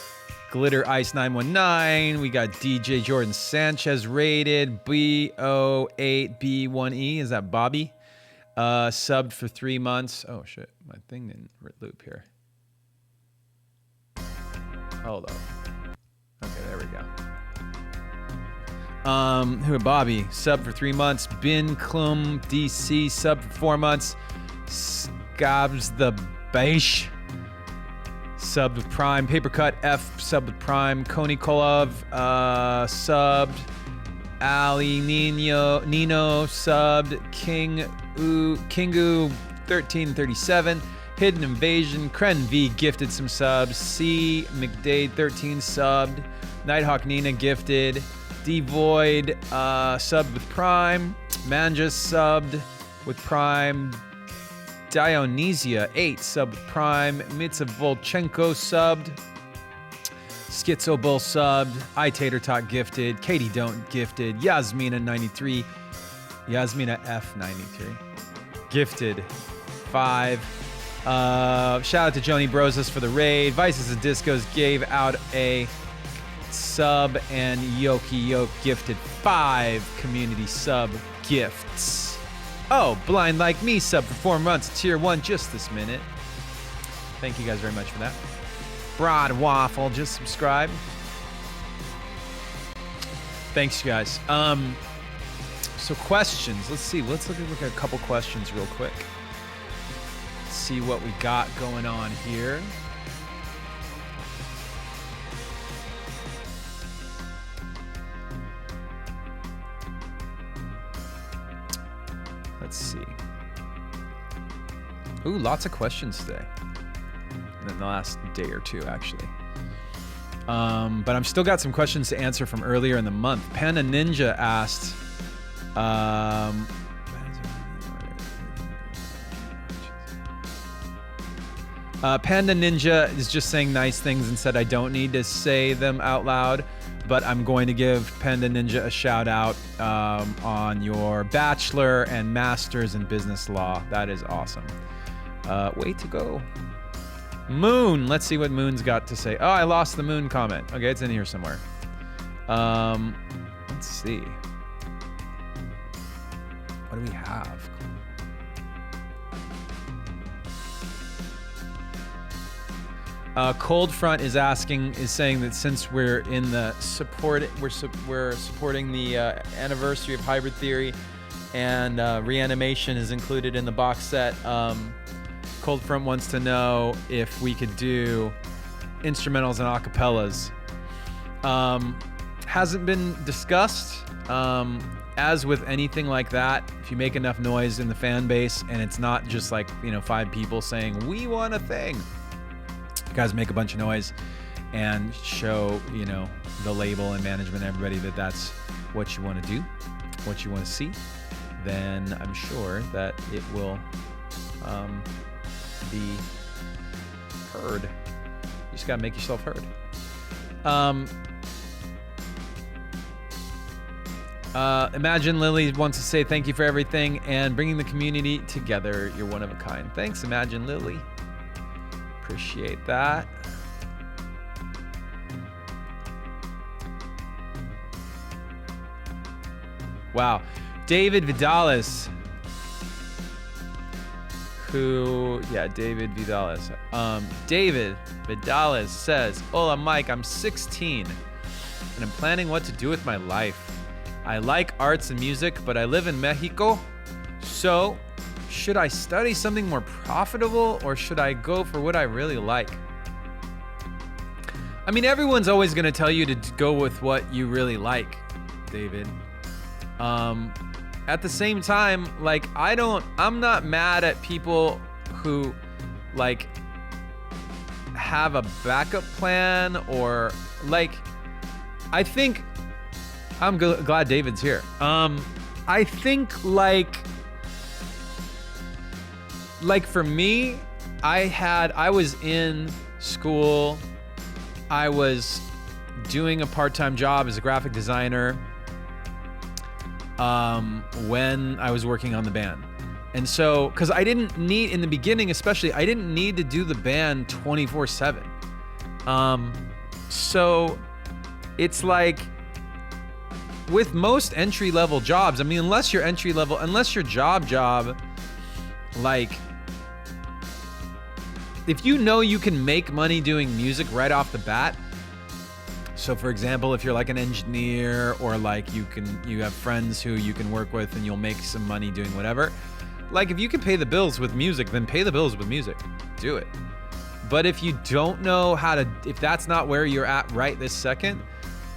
Glitter Ice 919. We got DJ Jordan Sanchez rated. BO8B1E. Is that Bobby? Subbed for 3 months. Oh shit, my thing didn't loop here. Hold up. Okay, there we go. Who are Bobby? Sub for 3 months. Bin Klum DC sub for 4 months. Scabs the Beish sub with Prime. Papercut F sub with Prime. Koni Kolov subbed. Ali Nino subbed. Kingu 1337. Hidden Invasion. Kren V gifted some subs. C McDade 13 subbed. Nighthawk Nina gifted. Devoid subbed with Prime. Manjas subbed with Prime. Dionysia 8 subbed with Prime. Mitsa Volchenko subbed. Schizo Bull subbed. Tater Tot gifted. Katie Don't gifted. Yasmina 93. Yasmina F 93 gifted 5. Shout out to Joni Brosas for the raid. Vices and Discos gave out a sub, and Yoki Yoke gifted 5 community sub gifts. Oh, Blind Like Me sub for 4 months, tier 1 just this minute. Thank you guys very much for that. Broad Waffle just subscribed. Thanks, you guys. So questions. Let's see. Let's look at a couple questions real quick. See what we got going on here. Let's see. Ooh, lots of questions today. In the last day or two, actually. But I'm still got some questions to answer from earlier in the month. Panda Ninja asked, Panda Ninja is just saying nice things and said I don't need to say them out loud, but I'm going to give Panda Ninja a shout out on your bachelor and master's in business law. That is awesome. Way to go. Moon, let's see what Moon's got to say. Oh, I lost the Moon comment. Okay, it's in here somewhere. Let's see. What do we have? Cold Front is saying that since we're in the we're supporting the anniversary of Hybrid Theory, and Reanimation is included in the box set. Cold Front wants to know if we could do instrumentals and acapellas. Hasn't been discussed. As with anything like that, if you make enough noise in the fan base and it's not just like, 5 people saying, we want a thing. You guys make a bunch of noise and show, the label and management and everybody that that's what you want to do, what you want to see, then I'm sure that it will be heard. You just gotta make yourself heard. Imagine Lily wants to say thank you for everything and bringing the community together. You're one of a kind. Thanks, Imagine Lily. Appreciate that. Wow. David Vidalis. David Vidalis. David Vidalis says, Hola, Mike. I'm 16 and I'm planning what to do with my life. I like arts and music, but I live in Mexico. So, should I study something more profitable or should I go for what I really like? I mean, everyone's always going to tell you to go with what you really like, David. At the same time, I'm not mad at people who have a backup plan or I think I'm glad David's here. I think for me, I was in school. I was doing a part-time job as a graphic designer when I was working on the band. And so, because I didn't need, in the beginning especially, I didn't need to do the band 24/7. So it's with most entry-level jobs, I mean, unless your job, if you know you can make money doing music right off the bat. So for example, if you're an engineer or you have friends who you can work with and you'll make some money doing whatever. If you can pay the bills with music, then pay the bills with music. Do it. But if you don't know if that's not where you're at right this second,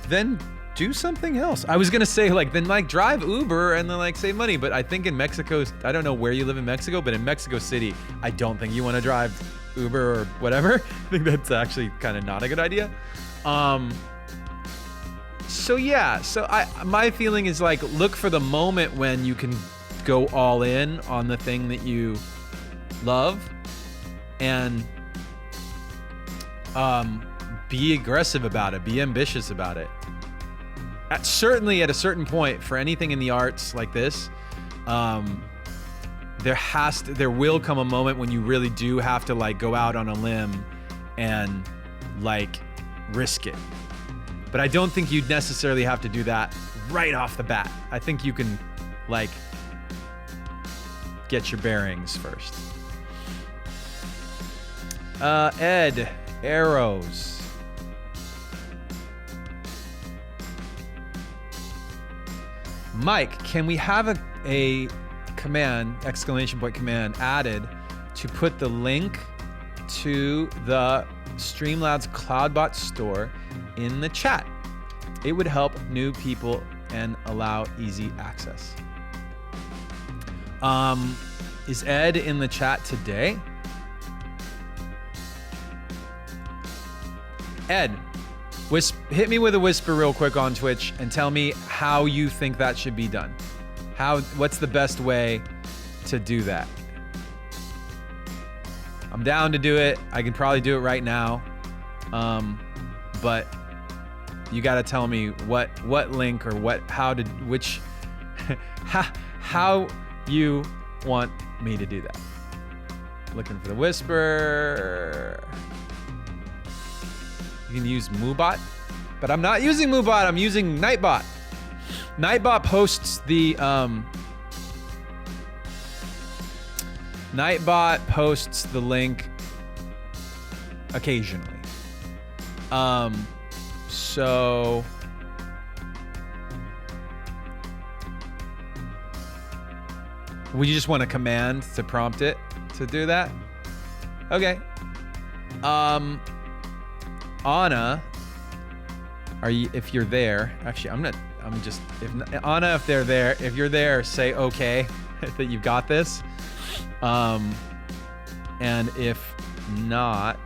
then do something else. I was gonna say like then like drive Uber and then like save money, but I think in Mexico, I don't know where you live in Mexico, but in Mexico City, I don't think you want to drive Uber or whatever. I think that's actually kind of not a good idea. So yeah, my feeling is like look for the moment when you can go all in on the thing that you love and be aggressive about it, be ambitious about it. Certainly at a certain point for anything in the arts like this, there will come a moment when you really do have to like go out on a limb and like risk it. But I don't think you'd necessarily have to do that right off the bat. I think you can like get your bearings first. Ed, arrows. Mike, can we have a command, exclamation point command added to put the link to the Streamlabs CloudBot store in the chat? It would help new people and allow easy access. Is Ed in the chat today? Ed, hit me with a whisper real quick on Twitch and tell me how you think that should be done. What's the best way to do that? I'm down to do it. I can probably do it right now. But you got to tell me what link or how you want me to do that. Looking for the whisper. You can use Moobot, but I'm not using Moobot. I'm using Nightbot. Nightbot posts the link occasionally. So would you just want a command to prompt it to do that? Okay. Anna, if you're there, actually, Anna, if you're there, say okay, that you've got this. And if not,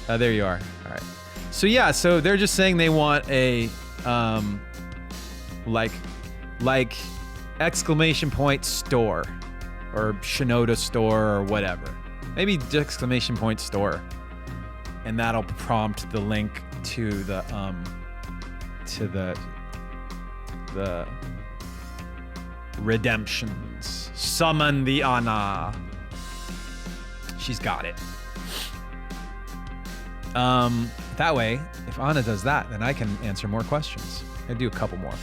there you are. All right. So yeah, so they're just saying they want a, like exclamation point store or Shinoda store or whatever. Maybe exclamation point store. And that'll prompt the link to the redemptions. Summon the Anna. She's got it. That way, if Anna does that, then I can answer more questions. I do a couple more.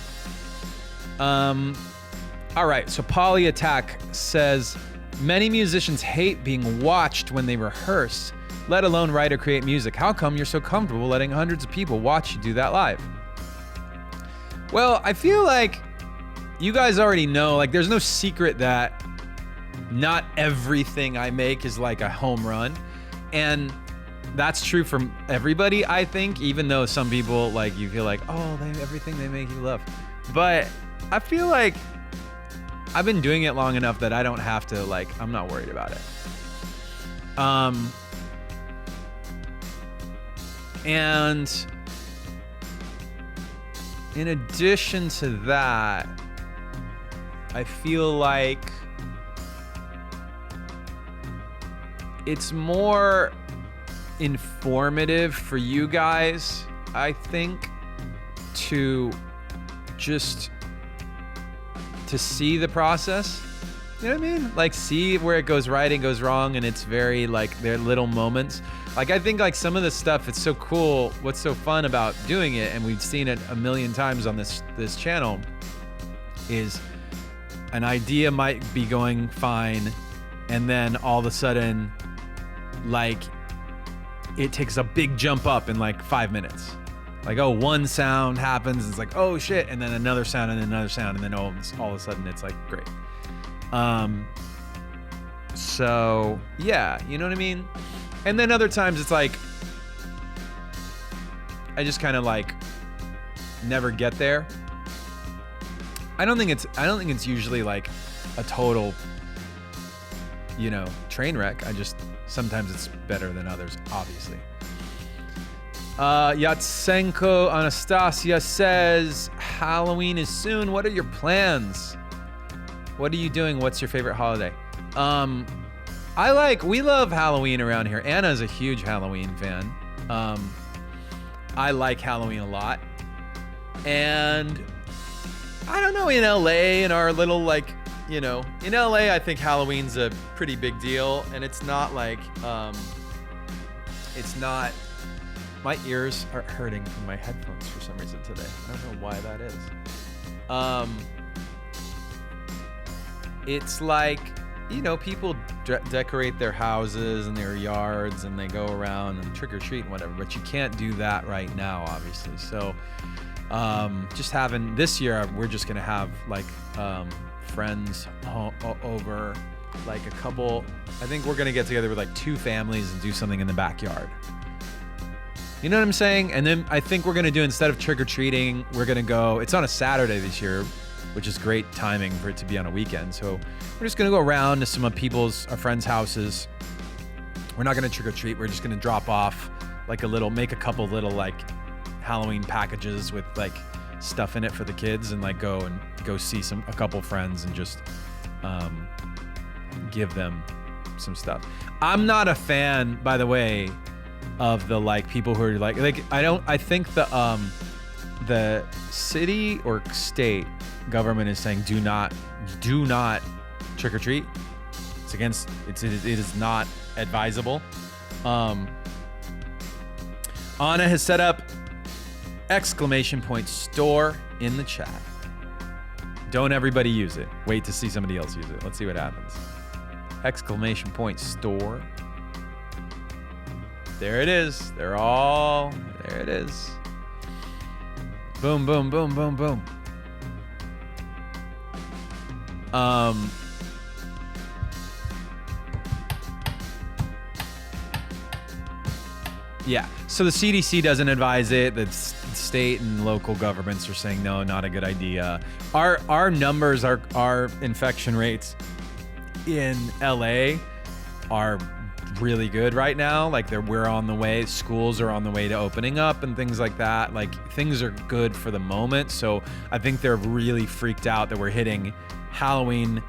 All right, so Poly Attack says, many musicians hate being watched when they rehearse, let alone write or create music. How come you're so comfortable letting hundreds of people watch you do that live? Well, I feel like you guys already know, like there's no secret that not everything I make is like a home run. And that's true for everybody, I think, even though some people like you feel like, oh, everything they make you love. But I feel like I've been doing it long enough that I don't have to like, I'm not worried about it. And in addition to that, I feel like it's more informative for you guys, I think, to just to see the process. You know what I mean? Like see where it goes right and goes wrong, and it's very like they're little moments. Like I think like some of this stuff, it's so cool. What's so fun about doing it, and we've seen it a million times on this channel, is an idea might be going fine, and then all of a sudden, like it takes a big jump up in like 5 minutes. Like, oh, one sound happens, it's like, oh shit, and then another sound, and then another sound, and then all of a sudden it's like great. So yeah, you know what I mean? And then other times it's like, I just kind of like never get there. I don't think it's usually like a total, train wreck. Sometimes it's better than others, obviously. Yatsenko Anastasia says, Halloween is soon. What are your plans? What are you doing? What's your favorite holiday? We love Halloween around here. Anna's a huge Halloween fan. I like Halloween a lot. And I don't know, in LA, in our little in LA, I think Halloween's a pretty big deal. And it's not my ears are hurting from my headphones for some reason today. I don't know why that is. It's like, people decorate their houses and their yards and they go around and trick or treat and whatever, but you can't do that right now, obviously. So, this year, we're just going to have friends over, a couple. I think we're going to get together with 2 families and do something in the backyard. You know what I'm saying? And then I think we're going to do, instead of trick-or-treating, we're going to go, it's on a Saturday this year, which is great timing for it to be on a weekend. So we're just going to go around to some of our friends' houses. We're not going to trick-or-treat. We're just going to drop off make a couple little Halloween packages with stuff in it for the kids and go see a couple friends and just give them some stuff. I'm not a fan, by the way, of the people who are I think the city or state government is saying do not trick or treat. It is not advisable. Anna has set up ! Store in the chat. Don't everybody use it. Wait to see somebody else use it. Let's see what happens. ! Store. There it is. There it is. Boom, boom, boom, boom, boom. Yeah. So the CDC doesn't advise it. The state and local governments are saying no, not a good idea. Our numbers, our infection rates in LA are really good right now. We're on the way. Schools are on the way to opening up and things like that. Things are good for the moment. So I think they're really freaked out that we're hitting Halloween,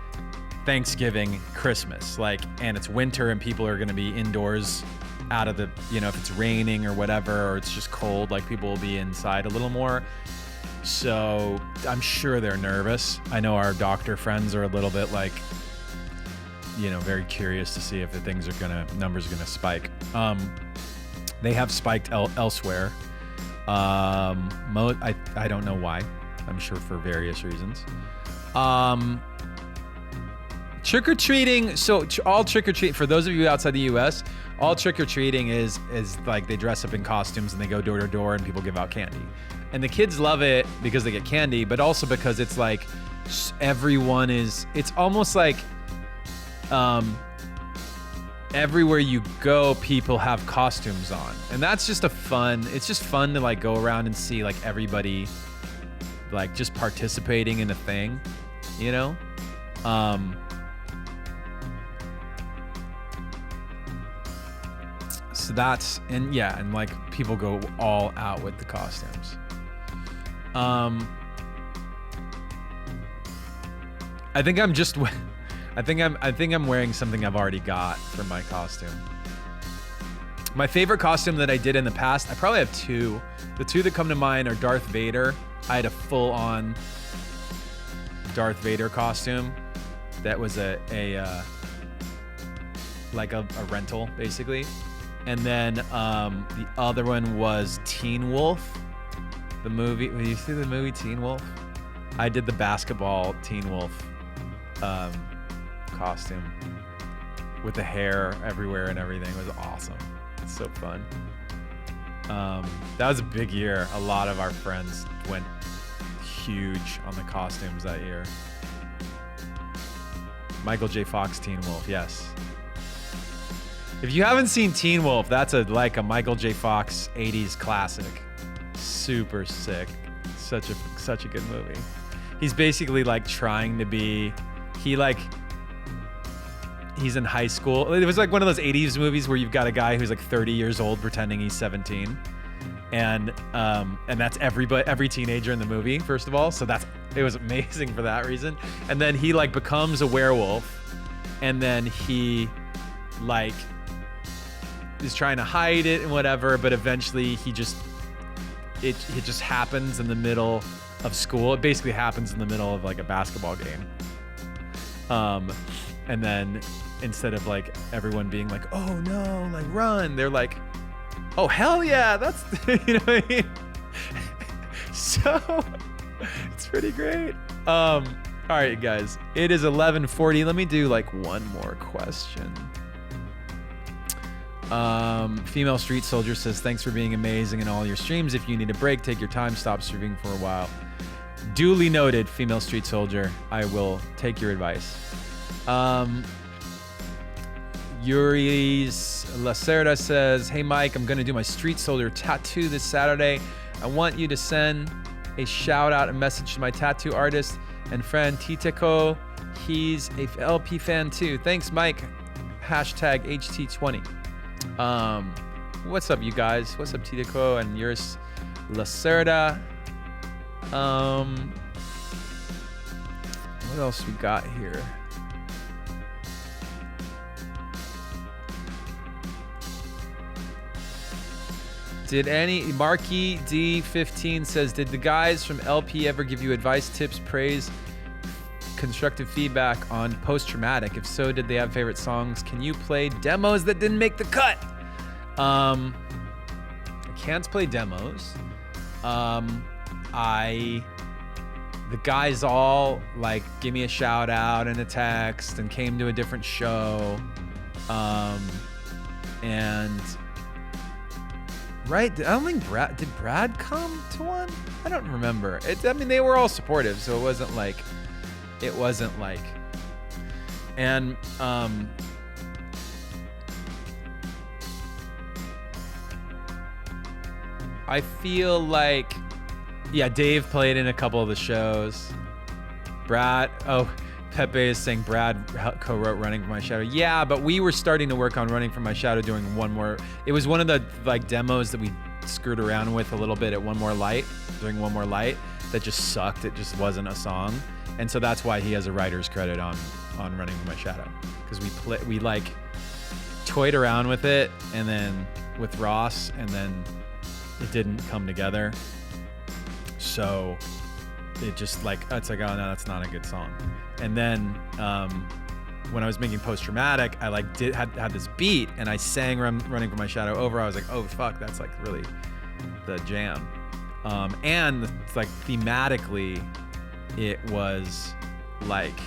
Thanksgiving, Christmas. And it's winter and people are going to be indoors out of the, if it's raining or whatever, or it's just cold, people will be inside a little more. So I'm sure they're nervous. I know our doctor friends are a little bit very curious to see if the numbers are gonna spike. They have spiked elsewhere. I don't know why. I'm sure for various reasons. Trick-or-treating, so all trick-or-treat, for those of you outside the US, all trick-or-treating is they dress up in costumes and they go door to door and people give out candy. And the kids love it because they get candy, but also because it's it's almost everywhere you go, people have costumes on. And that's just it's just fun to go around and see everybody just participating in a thing, So that's, and people go all out with the costumes. I think I'm wearing something I've already got for my costume. My favorite costume that I did in the past, I probably have 2. The 2 that come to mind are Darth Vader. I had a full-on Darth Vader costume that was a rental, basically. And then the other one was Teen Wolf, the movie. Did you see the movie Teen Wolf? I did the basketball Teen Wolf costume with the hair everywhere and everything. It was awesome. It's so fun. That was a big year. A lot of our friends went huge on the costumes that year. Michael J. Fox Teen Wolf, yes. If you haven't seen Teen Wolf, that's a Michael J. Fox 80s classic. Super sick. such a good movie. He's basically like trying to be, he's in high school. It was like one of those 80s movies where you've got a guy who's like 30 years old pretending he's 17. And that's every teenager in the movie, first of all. So it was amazing for that reason. And then he like becomes a werewolf, and then he like is trying to hide it and whatever, but eventually it just happens in the middle of school. It basically happens in the middle of like a basketball game. And then instead of like everyone being like, oh no, like run, they're like, oh hell yeah, that's you know what I mean? So it's pretty great. All right, guys, it is 11:40. Let me do like one more question. Female Street Soldier says, thanks for being amazing in all your streams. If you need a break, take your time, stop streaming for a while. Duly noted, Female Street Soldier. I will take your advice. Yuri's Lacerda says, hey Mike, I'm gonna do my Street Soldier tattoo this Saturday. I want you to send a shout out and message to my tattoo artist and friend Titeco. He's a LP fan too. Thanks, Mike. Hashtag HT20. What's up, you guys? What's up, Titeco and Yuri's Lacerda? What else we got here? Marky D15 says, did the guys from LP ever give you advice, tips, praise, constructive feedback on post-traumatic? If so, did they have favorite songs? Can you play demos that didn't make the cut? I can't play demos. The guys all like give me a shout out and a text and came to a different show. And right, I don't think did Brad come to one? I don't remember. They were all supportive, so it wasn't like, and I feel like, yeah, Dave played in a couple of the shows. Pepe is saying Brad co-wrote Running from My Shadow. Yeah, but we were starting to work on Running from My Shadow, doing one more. It was one of the like demos that we screwed around with a little bit at One More Light, doing One More Light, that just sucked. It just wasn't a song. And so that's why he has a writer's credit on Running from My Shadow. Because we like toyed around with it, and then with Ross, and then it didn't come together. So it just like, it's like, oh no, that's not a good song. And then when I was making Post-Traumatic, I like had this beat, and I sang Running from My Shadow over. I was like, oh fuck, that's like really the jam. And it's like thematically, it was like,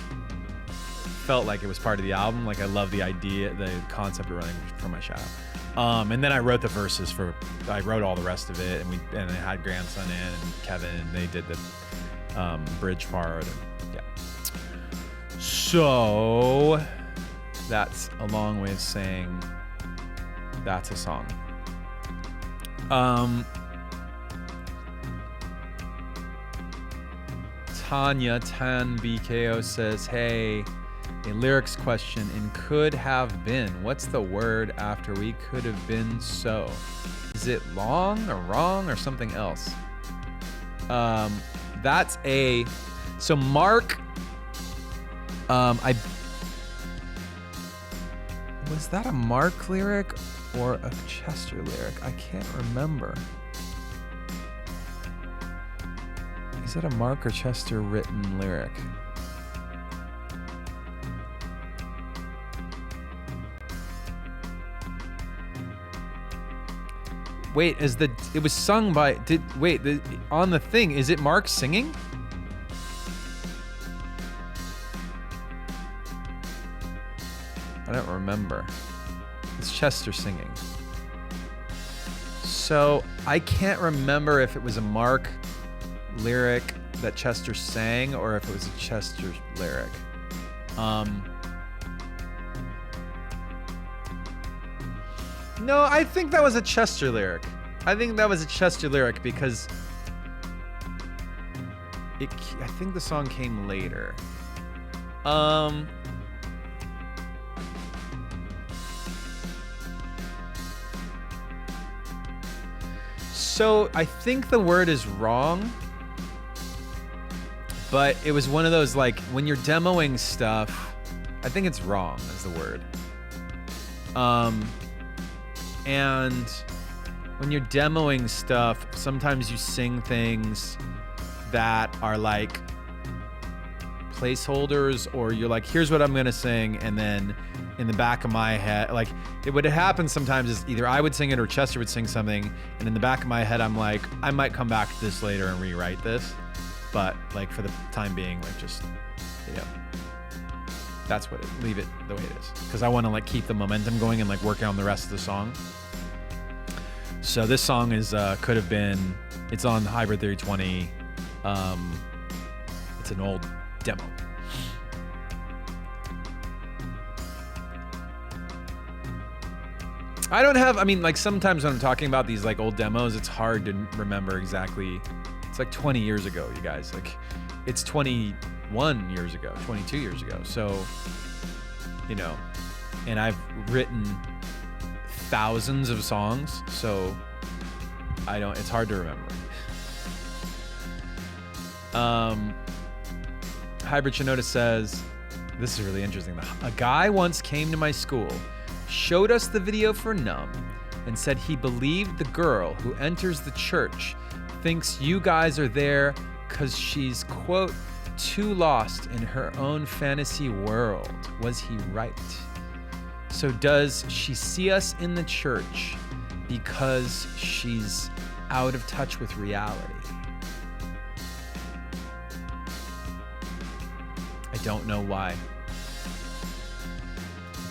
felt like it was part of the album. Like I love the idea, the concept of Running from My Shadow. And then I wrote the verses I wrote all the rest of it, and I had Grandson in and Kevin, and they did the bridge part. And, yeah. So that's a long way of saying that's a song. Tanya Tan BKO says, hey, a lyrics question in could have been. What's the word after we could have been so? Is it long or wrong or something else? So Mark, was that a Mark lyric or a Chester lyric? I can't remember. Is that a Mark or Chester written lyric? Wait, it was sung by, on the thing, is it Mark singing? I don't remember. It's Chester singing. So I can't remember if it was a Mark lyric that Chester sang or if it was a Chester lyric. No, I think that was a Chester lyric. Because I think the song came later. So I think the word is wrong, but it was one of those, like, when you're demoing stuff, I think it's wrong is the word. And when you're demoing stuff, sometimes you sing things that are like placeholders, or you're like, here's what I'm gonna sing, and then in the back of my head, like, what happens sometimes is either I would sing it or Chester would sing something, and in the back of my head I'm like, I might come back to this later and rewrite this, but like for the time being, like, just, you know, that's what leave it the way it is, because I want to like keep the momentum going and like work on the rest of the song. So this song is could have been, it's on Hybrid 320. It's an old demo. I mean, like, sometimes when I'm talking about these like old demos, it's hard to remember exactly. It's like 20 years ago, you guys. Like, it's 21 years ago, 22 years ago. So, you know, and I've written thousands of songs, so it's hard to remember. Hybrid Shinoda says, this is really interesting. A guy once came to my school, showed us the video for Numb, and said he believed the girl who enters the church thinks you guys are there because she's, quote, too lost in her own fantasy world. Was he right? So does she see us in the church because she's out of touch with reality? I don't know why.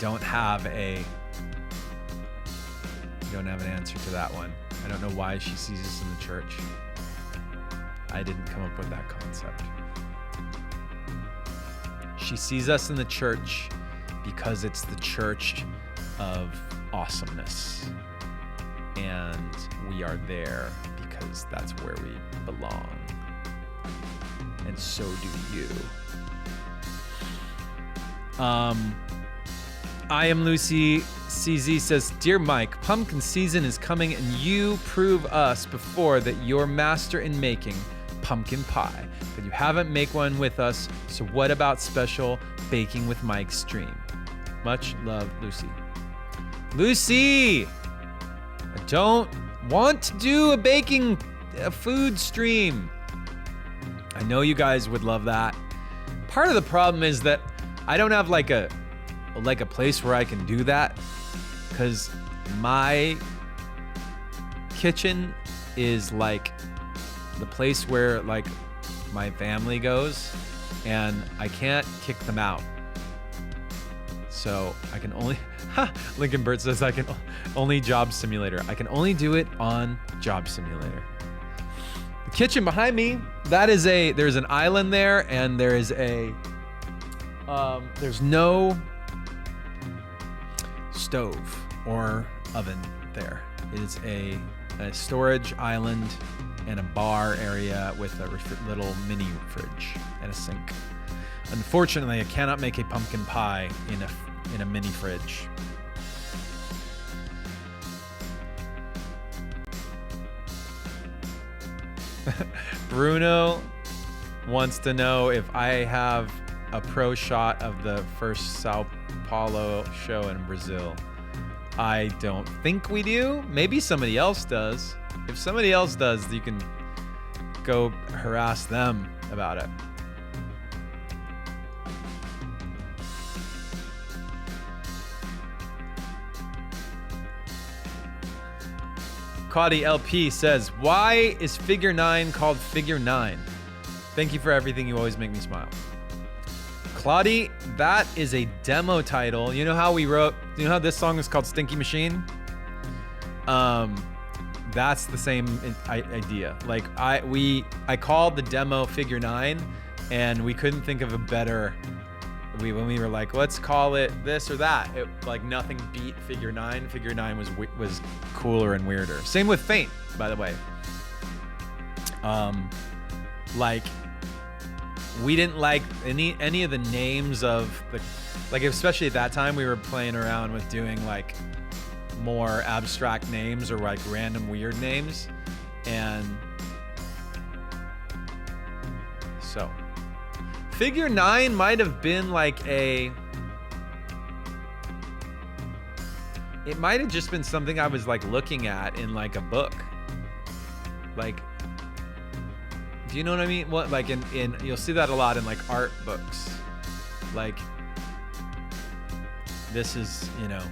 Don't have an answer to that one. I don't know why she sees us in the church. I didn't come up with that concept. She sees us in the church because it's the church of awesomeness. And we are there because that's where we belong. And so do you. I am Lucy. CZ says, Dear Mike, pumpkin season is coming and you prove us before that you're master in making pumpkin pie, but you haven't made one with us, so what about special baking with Mike stream? Much love, Lucy. Lucy! I don't want to do a food stream. I know you guys would love that. Part of the problem is that I don't have like a place where I can do that, because my kitchen is like the place where like my family goes, and I can't kick them out. So I can only, Lincoln Burt says I can only Job Simulator. I can only do it on Job Simulator. The kitchen behind me, there's an island there, and there is there's no stove or oven there. It is a storage island and a bar area with a little mini fridge and a sink. Unfortunately, I cannot make a pumpkin pie in a mini fridge. Bruno wants to know if I have a pro shot of the first Sao Paulo show in Brazil. I don't think we do. Maybe somebody else does. If somebody else does, you can go harass them about it. Claudia LP says, why is figure 9 called figure 9? Thank you for everything. You always make me smile. Claudia, that is a demo title. You know how this song is called Stinky Machine? That's the same idea. Like I called the demo figure 9, and we couldn't think of a better, when we were like, let's call it this or that, like nothing beat figure 9. Figure 9 was cooler and weirder. Same with Faint, by the way. Like we didn't like any of the names of the, like, especially at that time we were playing around with doing like more abstract names or like random weird names. And so figure 9 might have been like it might have just been something I was like looking at in like a book. Like, do you know what I mean? What, like in you'll see that a lot in like art books. Like, this is, you know,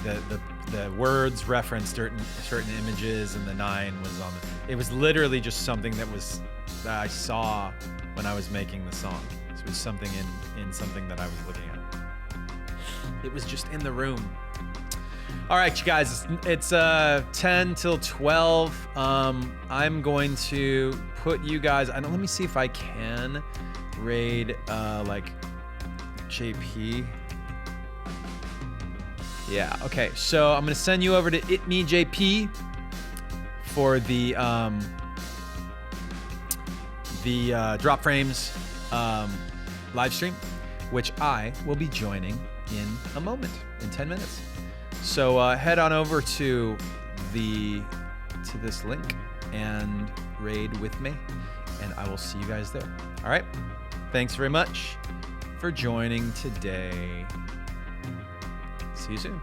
the words referenced certain images, and the 9 was on it was literally just something that I saw when I was making the song. So it was something in something that I was looking at. It was just in the room. All right, you guys, it's 10 till 12. I'm going to put you guys, let me see if I can raid like JP. Yeah, okay, so I'm gonna send you over to itmejp for the Drop Frames live stream, which I will be joining in a moment, in 10 minutes. So head on over to this link and raid with me, and I will see you guys there. All right, thanks very much for joining today. See you soon.